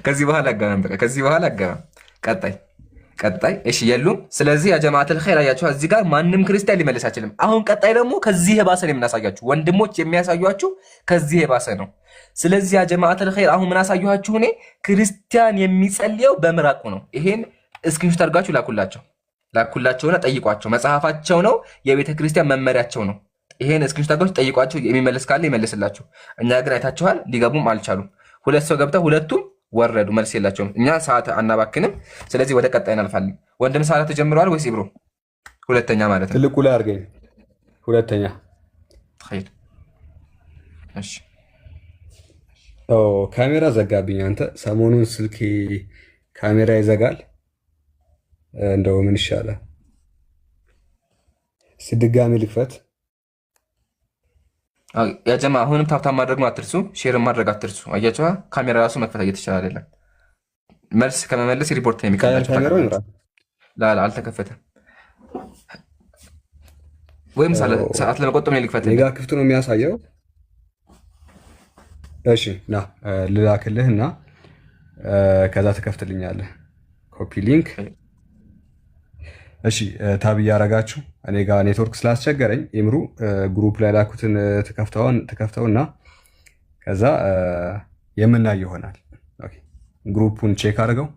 Speaker 9: ከዚህ በኋላ አጋማም በቃ ከዚህ በኋላ አጋማም። ቀጣይ እሺ የሉም። ስለዚህ ያ ጀማዓተል ኸይር አያችሁ፣ እዚህ ጋር ማንም ክርስቲያን ሊመልስ አይችልም። አሁን ቀጣይ ደግሞ ከዚህ የባሰ ነው የምናሳያችሁ። ወንድሞች የሚያሳዩአችሁ ከዚህ የባሰ ነው። ስለዚህ ያ ጀማዓተል ኸይር አሁን ምን አሳዩአችሁ? እኔ ክርስቲያን የሚጸልየው በምራቁ ነው። ይሄን እስክሪንሾት አድርጋችሁ ላኩላቸው። ላኩላቸውና ጠይቋቸው። መጽሐፋቸው ነው፣ የቤተ ክርስቲያን መመሪያቸው ነው። ይሄን እስክሪንሾታቶች ጠይቋቸው፣ የሚመልስ ካለ ይመልስላቸው። እኛ ግን አይታችኋል፣ ሊገቡም አልቻሉም። 2 ሰው ገብተው ሁለቱም ወረዱ፣ መልስ የላቸውም። እኛ ሰዓት አናባክንም። ስለዚህ ወደ ቀጣይ እናልፋለን። ወንድም ሳላ ተጀምረዋል ወይስ ኢብሮ? ሁለተኛ ማለት ነው።
Speaker 8: ትልቁ ላይ አድርገኝ። ሁለተኛ
Speaker 9: እሺ።
Speaker 8: ካሜራ ዘጋብኝ። አንተ ሰሞኑን ስልኬ ካሜራ ይዘጋል። እንደው ምን ይሻላል? ድጋሚ ልክፈት።
Speaker 9: ያጀማ አሁንም ታብታብ ማድረግ ነው አትርሱ፣ ሼር ማድረግ አትርሱ። አያችኋ ካሜራ ራሱ መክፈት እየተቻለ አይደለም። መልስ ከመመለስ ሪፖርት ነው የሚቀርባችሁ። ላላ አልተከፈተም ወይም ሰዓት ለመቆጠብ ነው ልክፈት።
Speaker 8: ኔጋ ክፍት ነው የሚያሳየው። እሺ ና ልላክልህ እና ከዛ ትከፍትልኛለህ። ኮፒ ሊንክ። እሺ ታብ እያረጋችሁ እኔ ጋር ኔትወርክ ስላስቸገረኝ ኢምሩ ግሩፕ ላይ ላኩትን ትከፍተውና ከዛ የምናይ ይሆናል። ኦኬ ግሩፑን ቼክ አድርገው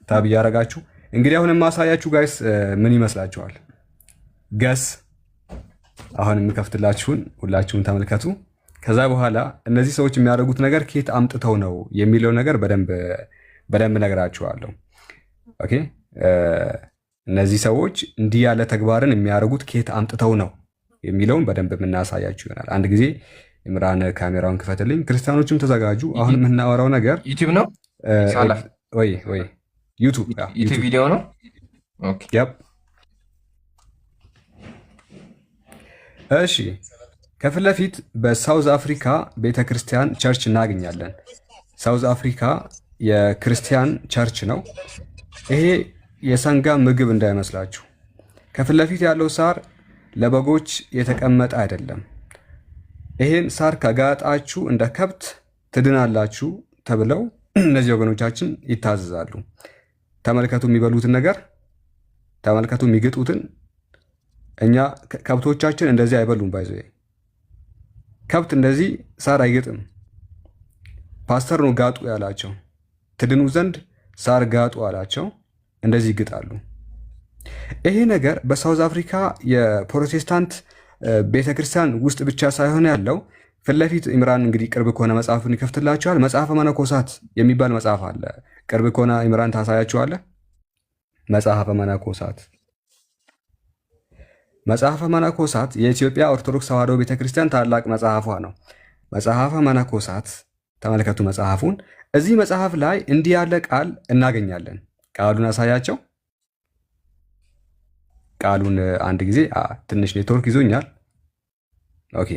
Speaker 8: ታብ እያረጋችሁ። እንግዲህ አሁን የማሳያችሁ ጋይስ ምን ይመስላችኋል? ገስ አሁን የምከፍትላችሁን ሁላችሁም ተመልከቱ። ከዛ በኋላ እነዚህ ሰዎች የሚያደርጉት ነገር ከየት አምጥተው ነው የሚለው ነገር በደንብ ነግራችኋለሁ። ኦኬ እነዚህ ሰዎች እንዲህ ያለ ተግባርን የሚያደርጉት ከየት አምጥተው ነው የሚለውን በደንብ የምናሳያችሁ ይሆናል። አንድ ጊዜ ኢምራን ካሜራውን ክፈትልኝ። ክርስቲያኖችም ተዘጋጁ። አሁን የምናወራው ነገር
Speaker 9: ዩቲዩብ ነው
Speaker 8: ወይ ዩቲዩብ
Speaker 9: ቪዲዮ ነው። ኦኬ
Speaker 8: እሺ ከፊት ለፊት በሳውዝ አፍሪካ ቤተክርስቲያን ቸርች እናገኛለን። ሳውዝ አፍሪካ የክርስቲያን ቸርች ነው። ይሄ የሰንጋ ምግብ እንዳይመስላችሁ። ከፊት ለፊት ያለው ሳር ለበጎች የተቀመጠ አይደለም። ይሄን ሳር ከጋጣችሁ እንደ ከብት ትድናላችሁ ተብለው እነዚህ ወገኖቻችን ይታዘዛሉ። ተመልከቱ የሚበሉትን ነገር፣ ተመልከቱ የሚግጡትን። እኛ ከብቶቻችን እንደዚህ አይበሉም። ባይዘ ከብት እንደዚህ ሳር አይግጥም። ፓስተር ነው ጋጡ ያላቸው። ትድኑ ዘንድ ሳር ጋጡ አላቸው። እንደዚህ ይግጣሉ። ይሄ ነገር በሳውዝ አፍሪካ የፕሮቴስታንት ቤተክርስቲያን ውስጥ ብቻ ሳይሆን ያለው ፊት ለፊት ኢምራን እንግዲህ ቅርብ ከሆነ መጽሐፉን ይከፍትላቸዋል። መጽሐፈ መነኮሳት የሚባል መጽሐፍ አለ። ቅርብ ከሆነ ኢምራን ታሳያቸዋለህ። መጽሐፈ መነኮሳት መጽሐፈ መነኮሳት የኢትዮጵያ ኦርቶዶክስ ተዋሕዶ ቤተክርስቲያን ታላቅ መጽሐፏ ነው። መጽሐፈ መነኮሳት ተመልከቱ መጽሐፉን። እዚህ መጽሐፍ ላይ እንዲህ ያለ ቃል እናገኛለን። ቃሉን አሳያቸው። ቃሉን አንድ ጊዜ ትንሽ ኔትወርክ ይዞኛል። ኦኬ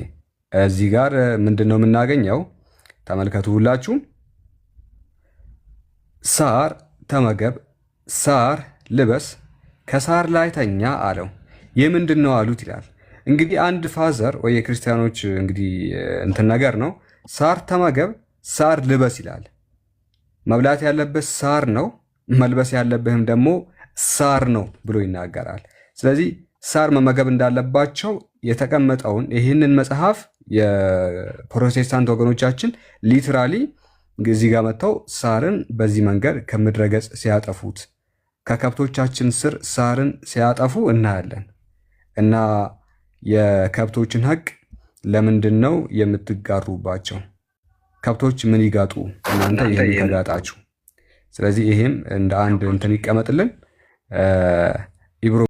Speaker 8: እዚህ ጋር ምንድን ነው የምናገኘው? ተመልከቱ ሁላችሁም። ሳር ተመገብ፣ ሳር ልበስ፣ ከሳር ላይ ተኛ አለው። የምንድን ነው አሉት ይላል። እንግዲህ አንድ ፋዘር ወይ የክርስቲያኖች እንግዲህ እንትን ነገር ነው። ሳር ተመገብ፣ ሳር ልበስ ይላል። መብላት ያለበት ሳር ነው፣ መልበስ ያለብህም ደግሞ ሳር ነው ብሎ ይናገራል። ስለዚህ ሳር መመገብ እንዳለባቸው የተቀመጠውን ይህንን መጽሐፍ የፕሮቴስታንት ወገኖቻችን ሊትራሊ እዚህ ጋር መጥተው ሳርን በዚህ መንገድ ከምድረ ገጽ ሲያጠፉት፣ ከከብቶቻችን ስር ሳርን ሲያጠፉ እናያለን። እና የከብቶችን ሐቅ ለምንድን ነው የምትጋሩባቸው? ከብቶች ምን ይጋጡ? እናንተ ይህን ተጋጣችሁ። ስለዚህ ይሄም እንደ አንድ እንትን ይቀመጥልን። ኢብሮ